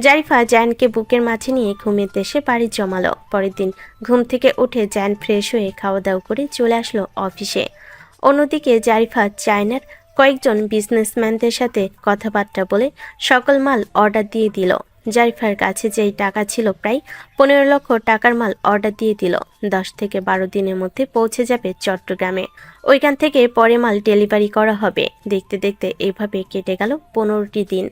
জারিফা জায়ানকে বুকের মাঝে নিয়ে ঘুমের দেশে বাড়ি জমালো। পরের দিন ঘুম থেকে উঠে জায়ান ফ্রেশ হয়ে খাওয়া দাওয়া করে চলে আসলো অফিসে। অন্যদিকে জারিফা চায়নার কয়েকজন বিজনেসম্যানদের সাথে কথাবার্তা বলে সকল মাল অর্ডার দিয়ে দিল। জারিফার কাছে যেই টাকা ছিল প্রায় 15 লক্ষ টাকার মাল অর্ডার দিয়ে দিল। 10 থেকে 12 দিনের মধ্যে পৌঁছে যাবে চট্টগ্রামে। ওইখান থেকে পরে মাল ডেলিভারি করা হবে। দেখতে দেখতে এইভাবে কেটে গেল 15টি দিন।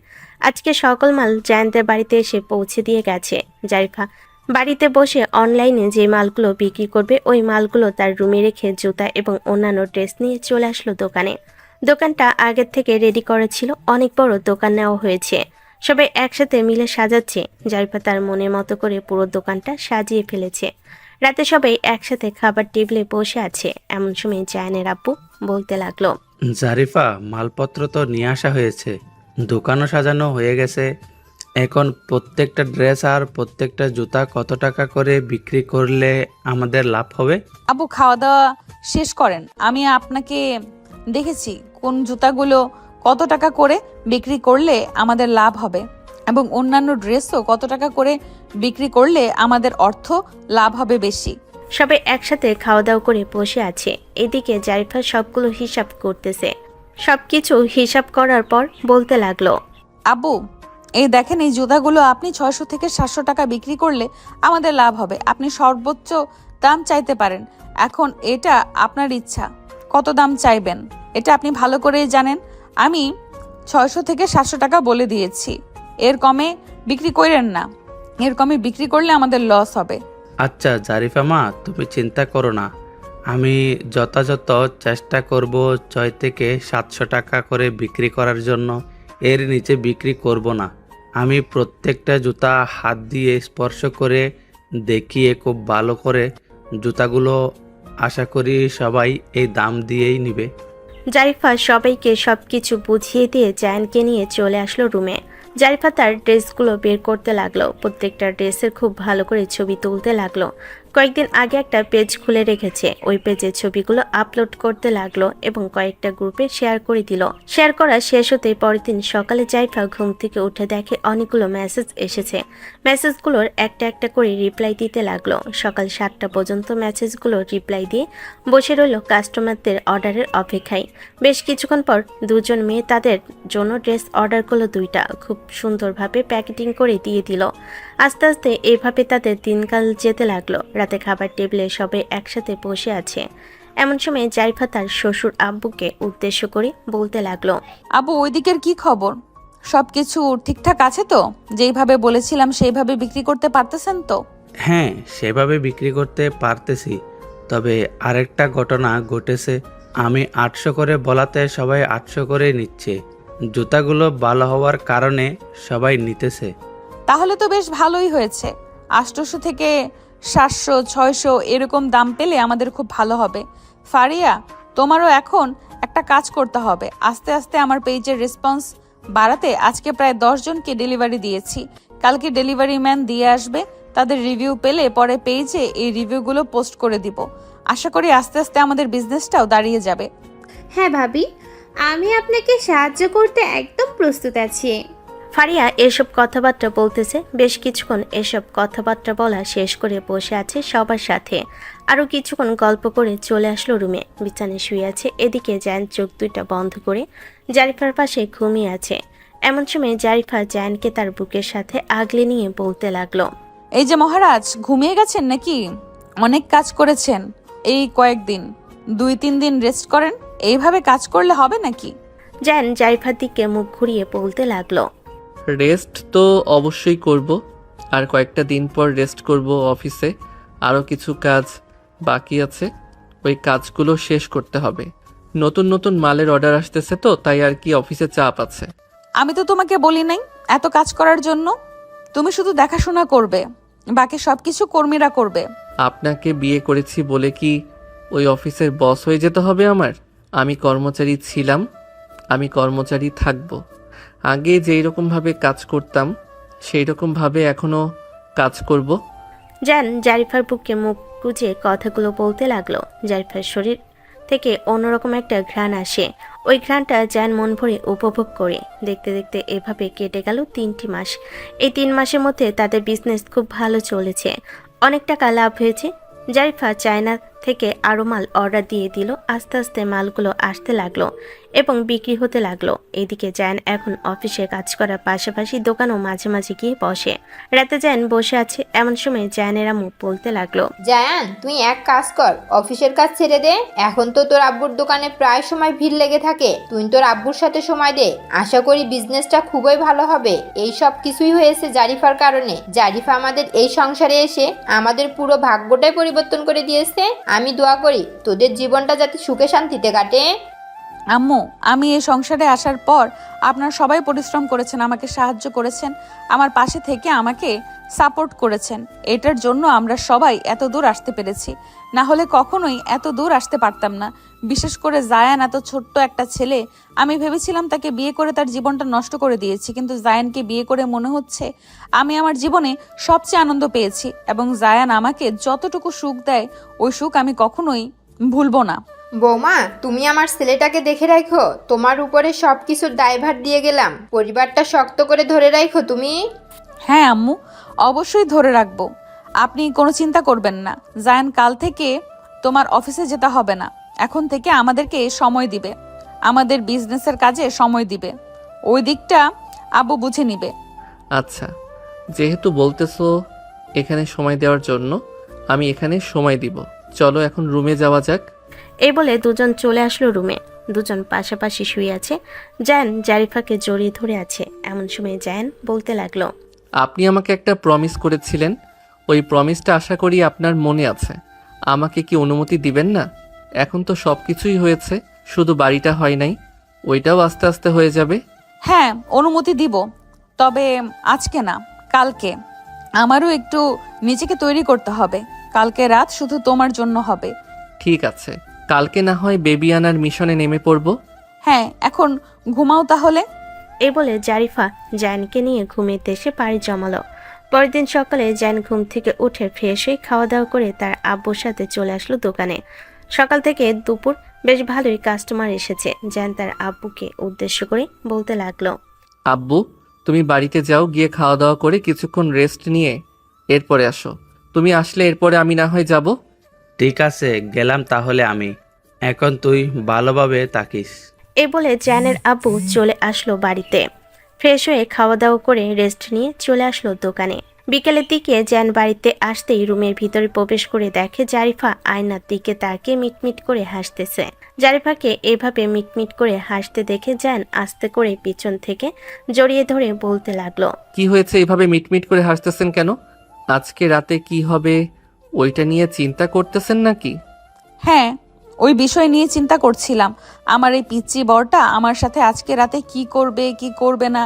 আজকে সকল মাল জায়ানদের বাড়িতে এসে পৌঁছে দিয়ে গেছে। জারিফা বাড়িতে বসে অনলাইনে যে মালগুলো বিক্রি করবে, ওই মালগুলো তার রুমে রেখে জুতা এবং অন্যান্য ড্রেস নিয়ে চলে আসলো দোকানে। দোকানটা আগের থেকে রেডি করা ছিল, অনেক বড় দোকান নেওয়া হয়েছে। সবাই একসাথে মিলে সাজাচ্ছে। জারিফা তার মনের মতো করে পুরো দোকানটা সাজিয়ে ফেলেছে। রাতে সবাই একসাথে খাবার টেবিলে বসে আছে। এমন সময় জায়ানের আব্বু বলতে লাগলো, জারিফা, মালপত্র তো নিয়ে আসা হয়েছে, দোকানও সাজানো হয়ে গেছে। এখন প্রত্যেকটা ড্রেস আর প্রত্যেকটা জুতা কত টাকা করে বিক্রি করলে আমাদের লাভ হবে? আব্বু খাওয়া দাওয়া শেষ করেন, আমি আপনাকে দেখেছি কোন জুতাগুলো কত টাকা করে বিক্রি করলে আমাদের লাভ হবে, এবং অন্যান্য ড্রেসও কত টাকা করে বিক্রি করলে আমাদের অর্থ লাভ হবে বেশি। সবাই একসাথে খাওয়া দাওয়া করে বসে আছে। এদিকে জারিফা সবগুলো হিসাব করতেছে। সবকিছু হিসাব করার পর বলতে লাগলো, আব্বু এই দেখেন, এই জুতাগুলো আপনি 600 থেকে 700 টাকা বিক্রি করলে আমাদের লাভ হবে। আপনি সর্বোচ্চ দাম চাইতে পারেন, এখন এটা আপনার ইচ্ছা, কত দাম চাইবেন এটা আপনি ভালো করেই জানেন। আমি 600 থেকে 700 টাকা বলে দিয়েছি, এর কমে বিক্রি করেন না, এর কমে বিক্রি করলে আমাদের লস হবে। আচ্ছা জারিফা মা, তুমি চিন্তা করো না, আমি যথাযথ চেষ্টা করব 6 থেকে 700 টাকা করে বিক্রি করার জন্য। এর নিচে বিক্রি করব না। আমি প্রত্যেকটা জুতা হাত দিয়ে স্পর্শ করে দেখিয়ে খুব ভালো করে জুতাগুলো আশা করি সবাই এই দাম দিয়েই নিবে। জারিফা সবাইকে সবকিছু বুঝিয়ে দিয়ে জায়ানকে নিয়ে চলে আসলো রুমে। জারিফা তার ড্রেসগুলো বের করতে লাগলো। প্রত্যেকটা ড্রেসের খুব ভালো করে ছবি তুলতে লাগলো। কয়েকদিন আগে একটা পেজ খুলে রেখেছে, ওই পেজে ছবিগুলো আপলোড করতে লাগলো এবং কয়েকটা গ্রুপে শেয়ার করে দিল। শেয়ার করা শেষ হতেই পরের দিন সকালে জারিফা ঘুম থেকে উঠে দেখে অনেকগুলো মেসেজ এসেছে। মেসেজগুলোর একটা একটা করে রিপ্লাই দিতে লাগলো। সকাল 7টা পর্যন্ত মেসেজগুলো রিপ্লাই দিয়ে বসে রইল কাস্টমারদের অর্ডারের অপেক্ষায়। বেশ কিছুক্ষণ পর দুজন মেয়ে তাদের জন্য ড্রেস অর্ডার করলো 2টা। খুব সুন্দরভাবে প্যাকেটিং করে দিয়ে দিল। আস্তে আস্তে এইভাবে তাদের দিনকাল যেতে লাগলো। রাতে খাবার টেবিলে সবাই একসাথে বসে আছে। এমন সময় জারিফা তার শ্বশুর আব্বুকে উদ্দেশ্য করে বলতে লাগলো, আব্বু ওই দিকের কি খবর? সবকিছু ঠিকঠাক আছে তো? যেইভাবে বলেছিলাম সেইভাবে বিক্রি করতে পারতেছেন তো? হ্যাঁ, সেভাবে বিক্রি করতে পারতেছি। তবে আরেকটা ঘটনা ঘটেছে, আমি 800 করে বলাতে সবাই 800 করে নিচ্ছে। জুতাগুলো ভালো হওয়ার কারণে সবাই নিতেছে। তাহলে তো বেশ ভালোই হয়েছে। 800 থেকে 700 600 এরকম দাম পেলে আমাদের খুব ভালো হবে। ফারিয়া, তোমারও এখন একটা কাজ করতে হবে। আস্তে আস্তে আমার পেজের রেসপন্স বাড়াতে আজকে প্রায় 10 জনকে ডেলিভারি দিয়েছি। কালকে ডেলিভারি ম্যান দিয়ে আসবে। তাদের রিভিউ পেলে পরে পেজে এই রিভিউগুলো পোস্ট করে দিব। আশা করি আস্তে আস্তে আমাদের বিজনেসটাও দাঁড়িয়ে যাবে। হ্যাঁ ভাবি, আমি আপনাকে সাহায্য করতে একদম প্রস্তুত আছি। ফারিয়া এসব কথাবার্তা বলতেছে। বেশ কিছুক্ষণ এসব কথাবার্তা বলা শেষ করে বসে আছে সবার সাথে। আরও কিছুক্ষণ গল্প করে চলে আসলো রুমে। বিছানায় শুয়ে আছে। এদিকে জায়ান চোখ দুইটা বন্ধ করে জারিফার পাশে ঘুমিয়ে আছে। এমন সময় জারিফা জায়ানকে তার বুকের সাথে আগলে নিয়ে বলতে লাগলো, এই যে মহারাজ, ঘুমিয়ে গেছেন নাকি? অনেক কাজ করেছেন এই কয়েকদিন, 2-3 দিন রেস্ট করেন। এইভাবে কাজ করলে হবে নাকি? জায়ান জারিফার দিকে মুখ ঘুরিয়ে বলতে লাগলো, রেস্ট তো অবশ্যই করব, আর কয়েকটা দিন পর রেস্ট করব। অফিসে আরও কিছু কাজ বাকি আছে, ওই কাজগুলো শেষ করতে হবে। নতুন নতুন মালের অর্ডার আসতেছে তো, তাই আর কি অফিসে চাপ আছে। আমি তো তোমাকে বলি নাই এত কাজ করার জন্য। তুমি শুধু দেখাশোনা করবে, বাকি সবকিছু কর্মীরা করবে। আপনাকে বিয়ে করেছি বলে কি ওই অফিসের বস হয়ে যেতে হবে আমার? আমি কর্মচারী ছিলাম, আমি কর্মচারী থাকব। আগে যেই রকমভাবে কাজ করতাম সেই রকমভাবে এখনও কাজ করব। জায়ান জারিফার বুকে মুখ গুজে কথাগুলো বলতে লাগলো। জারিফার শরীর থেকে অন্যরকম একটা ঘ্রাণ আসে। ওই ঘ্রাণটা জায়ান মন ভরে উপভোগ করে। দেখতে দেখতে এভাবে কেটে গেল 3টি মাস। এই 3 মাসের মধ্যে তাদের বিজনেস খুব ভালো চলেছে, অনেক টাকা লাভ হয়েছে। জারিফা চায়না থেকে আরও মাল অর্ডার দিয়ে দিল। আস্তে আস্তে মালগুলো আসতে লাগলো এবং বিক্রি হতে লাগলো। এদিকে জায়ান এখন অফিসে কাজ করার পাশাপাশি দোকানও মাঝে মাঝে গিয়ে বসে। রাতে জায়ান বসে আছে। এমন সময় জায়ানের আম্মু বলতে লাগলো, জায়ান, তুই এক কাজ কর, অফিসের কাজ ছেড়ে দে। এখন তো তোর আব্বুর দোকানে প্রায় সময় ভিড় লেগে থাকে। তুই তোর আব্বুর সাথে সময় দে। আশা করি বিজনেসটা খুবই ভালো হবে। এই সব কিছুই হয়েছে জারিফার কারণে। জারিফা আমাদের এই সংসারে এসে আমাদের পুরো ভাগ্যটাই পরিবর্তন করে দিয়েছে। আমি দোয়া করি তোদের জীবনটা যাতে সুখে শান্তিতে কাটে। আম্মু, আমি এই সংসারে আসার পর আপনারা সবাই পরিশ্রম করেছেন, আমাকে সাহায্য করেছেন, আমার পাশে থেকে আমাকে সাপোর্ট করেছেন। এটার জন্য আমরা সবাই এত দূর আসতে পেরেছি, না হলে কখনোই এত দূর আসতে পারতাম না। বিশেষ করে জায়ান, এত ছোট্ট একটা ছেলে। আমি ভেবেছিলাম তাকে বিয়ে করে তার জীবনটা নষ্ট করে দিয়েছি, কিন্তু জায়ানকে বিয়ে করে মনে হচ্ছে আমি আমার জীবনে সবচেয়ে আনন্দ পেয়েছি। এবং জায়ান আমাকে যতটুকু সুখ দেয়, ওই সুখ আমি কখনোই ভুলবো না। বৌমা, তুমি আমার ছেলেটাকে দেখে রাখো। তোমার উপরে সবকিছুর দায়ভার দিয়ে গেলাম। পরিবারটা শক্ত করে ধরে রাখো তুমি। হ্যাঁ আম্মু, অবশ্যই ধরে রাখবো। আপনি কোনো চিন্তা করবেন না। জায়ান, কাল থেকে তোমার অফিসে যেতে হবে না। এখন থেকে আমাদেরকে সময় দিবে, আমাদের বিজনেসের কাজে সময় দিবে। ওই দিকটা আব্বু বুঝে নিবে। আচ্ছা, যেহেতু বলতেছো এখানে সময় দেওয়ার জন্য, আমি এখানে সময় দিব। চলো এখন রুমে যাওয়া যাক। এই বলে দুজন চলে আসলো রুমে। দুজন পাশাপাশি শুয়ে আছে। জায়ান জারিফাকে জড়িয়ে ধরে আছে। এমন সময় জায়ান বলতে লাগলো, আপনি আমাকে একটা প্রমিস করেছিলেন, ওই প্রমিসটা আশা করি আপনার মনে আছে। আমাকে কি অনুমতি দিবেন না? এখন তো সব কিছুই হয়েছে, শুধু বাড়িটা হয় নাই, ওইটাও আস্তে আস্তে হয়ে যাবে। হ্যাঁ, অনুমতি দিব, তবে আজকে না, কালকে। আমারও একটু নিজেকে তৈরি করতে হবে। কালকে রাত শুধু তোমার জন্য হবে। ঠিক আছে, কালকে না হয় বেবি আনার মিশনে নেমে পড়ব। হ্যাঁ, এখন ঘুমাও তাহলে। এই বলে জারিফা জায়ানকে নিয়ে ঘুমিয়ে এসে পাড়ি জমালো। পরের দিন সকালে জায়ান ঘুম থেকে উঠে ফ্রেশ হয়ে খাওয়া দাওয়া করে তার আব্বুর সাথে চলে আসলো দোকানে। সকাল থেকে দুপুর বেশ ভালোই কাস্টমার এসেছে। জায়ান তার আব্বুকে উদ্দেশ্য করে বলতে লাগলো, আব্বু, তুমি বাড়িতে যাও, গিয়ে খাওয়া দাওয়া করে কিছুক্ষণ রেস্ট নিয়ে এরপরে আসো। তুমি আসলে এরপরে আমি না হয় যাব। ঠিক আছে, গেলাম তাহলে আমি। এখন তুই ভালোভাবে থাকিস। এই বলে জায়ানের আব্বু চলে আসলো বাড়িতে। ফ্রেশ হয়ে খাওয়া দাওয়া করে রেস্ট নিয়ে চলে আসলো দোকানে। বিকেলের দিকে জায়ান বাড়িতে আসতেই রুমের ভিতরে প্রবেশ করে দেখে জারিফা আয়নার দিকে তাকে মিটমিট করে হাসতেছে। জারিফাকে এভাবে মিটমিট করে হাসতে দেখে জায়ান আস্তে করে পিছন থেকে জড়িয়ে ধরে বলতে লাগলো, কি হয়েছে, এইভাবে মিটমিট করে হাসতেছেন কেন? আজকে রাতে কি হবে ওইটা নিয়ে চিন্তা করতেছেন নাকি? হ্যাঁ, ওই বিষয় নিয়ে চিন্তা করছিলাম। আমার এই পিচ্চি বরটা আমার সাথে আজকে রাতে কি করবে কি করবে না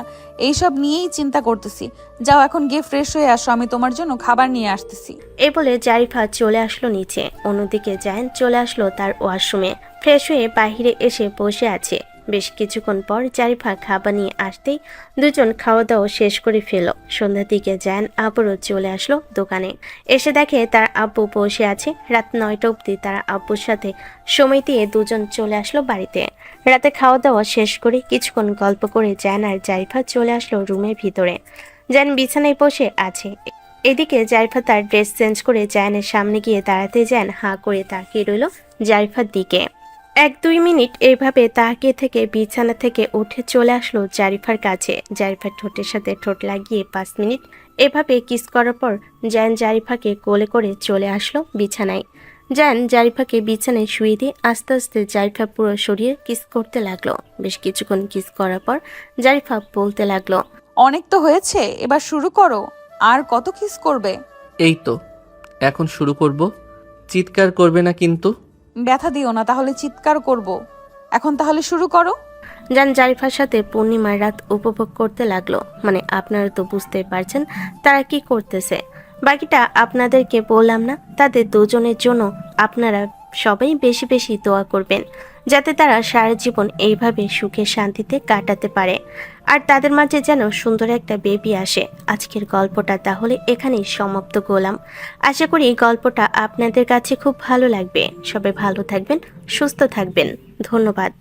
এইসব নিয়েই চিন্তা করতেছি। যাও এখন গিয়ে ফ্রেশ হয়ে আসো, আমি তোমার জন্য খাবার নিয়ে আসতেছি। এই বলে জারিফা চলে আসলো নিচে। অন্যদিকে জায়ান চলে আসলো তার ওয়াশরুমে। ফ্রেশ হয়ে বাইরে এসে বসে আছে। বেশ কিছুক্ষণ পর জারিফা খাবার নিয়ে আসতেই দুজন খাওয়া দাওয়া শেষ করে ফেল। সন্ধ্যার দিকে জায়ান আবারও চলে আসলো দোকানে। এসে দেখে তার আব্বু বসে আছে। রাত 9টা অবধি তার আব্বুর সাথে সময় দিয়ে দুজন চলে আসলো বাড়িতে। রাতে খাওয়া দাওয়া শেষ করে কিছুক্ষণ গল্প করে জায়ান আর জারিফা চলে আসলো রুমের ভিতরে। জায়ান বিছানায় বসে আছে। এদিকে জারিফা তার ড্রেস চেঞ্জ করে জায়ানের সামনে গিয়ে দাঁড়াতে জায়ান হাঁ করে তাকিয়ে রইল জারিফার দিকে। 1-2 মিনিট এইভাবে তাকিয়ে থেকে বিছানা থেকে উঠে চলে আসলো জারিফার কাছে। জারিফার ঠোঁটের সাথে ঠোঁট লাগিয়ে 5 মিনিট এভাবে কিস করার পর জায়ান জারিফাকে কোলে করে চলে আসলো বিছানায়। জায়ান জারিফাকে বিছানায় শুয়ে দিয়ে আস্তে আস্তে জারিফা পুরো শরীরে কিস করতে লাগলো। বেশ কিছুক্ষণ কিস করার পর জারিফা বলতে লাগলো, অনেক তো হয়েছে, এবার শুরু করো। আর কত কিস করবে? এই তো এখন শুরু করব। চিৎকার করবে না কিন্তু। ব্যথা দিও না, তাহলে চিৎকার করব। এখন তাহলে শুরু করো। জান জারিফার সাথে পূর্ণিমার রাত উপভোগ করতে লাগলো। মানে আপনারা তো বুঝতেই পারছেন তারা কি করতেছে। বাকিটা আপনাদেরকে বললাম না। তাদের দুজনের জন্য আপনারা সবাই বেশি বেশি দোয়া করবেন, যাতে তারা সারা জীবন এইভাবে সুখে শান্তিতে কাটাতে পারে, আর তাদের মাঝে যেন সুন্দর একটা বেবি আসে। আজকের গল্পটা তাহলে এখানেই সমাপ্ত করলাম। আশা করি গল্পটা আপনাদের কাছে খুব ভালো লাগবে। সবাই ভালো থাকবেন, সুস্থ থাকবেন। ধন্যবাদ।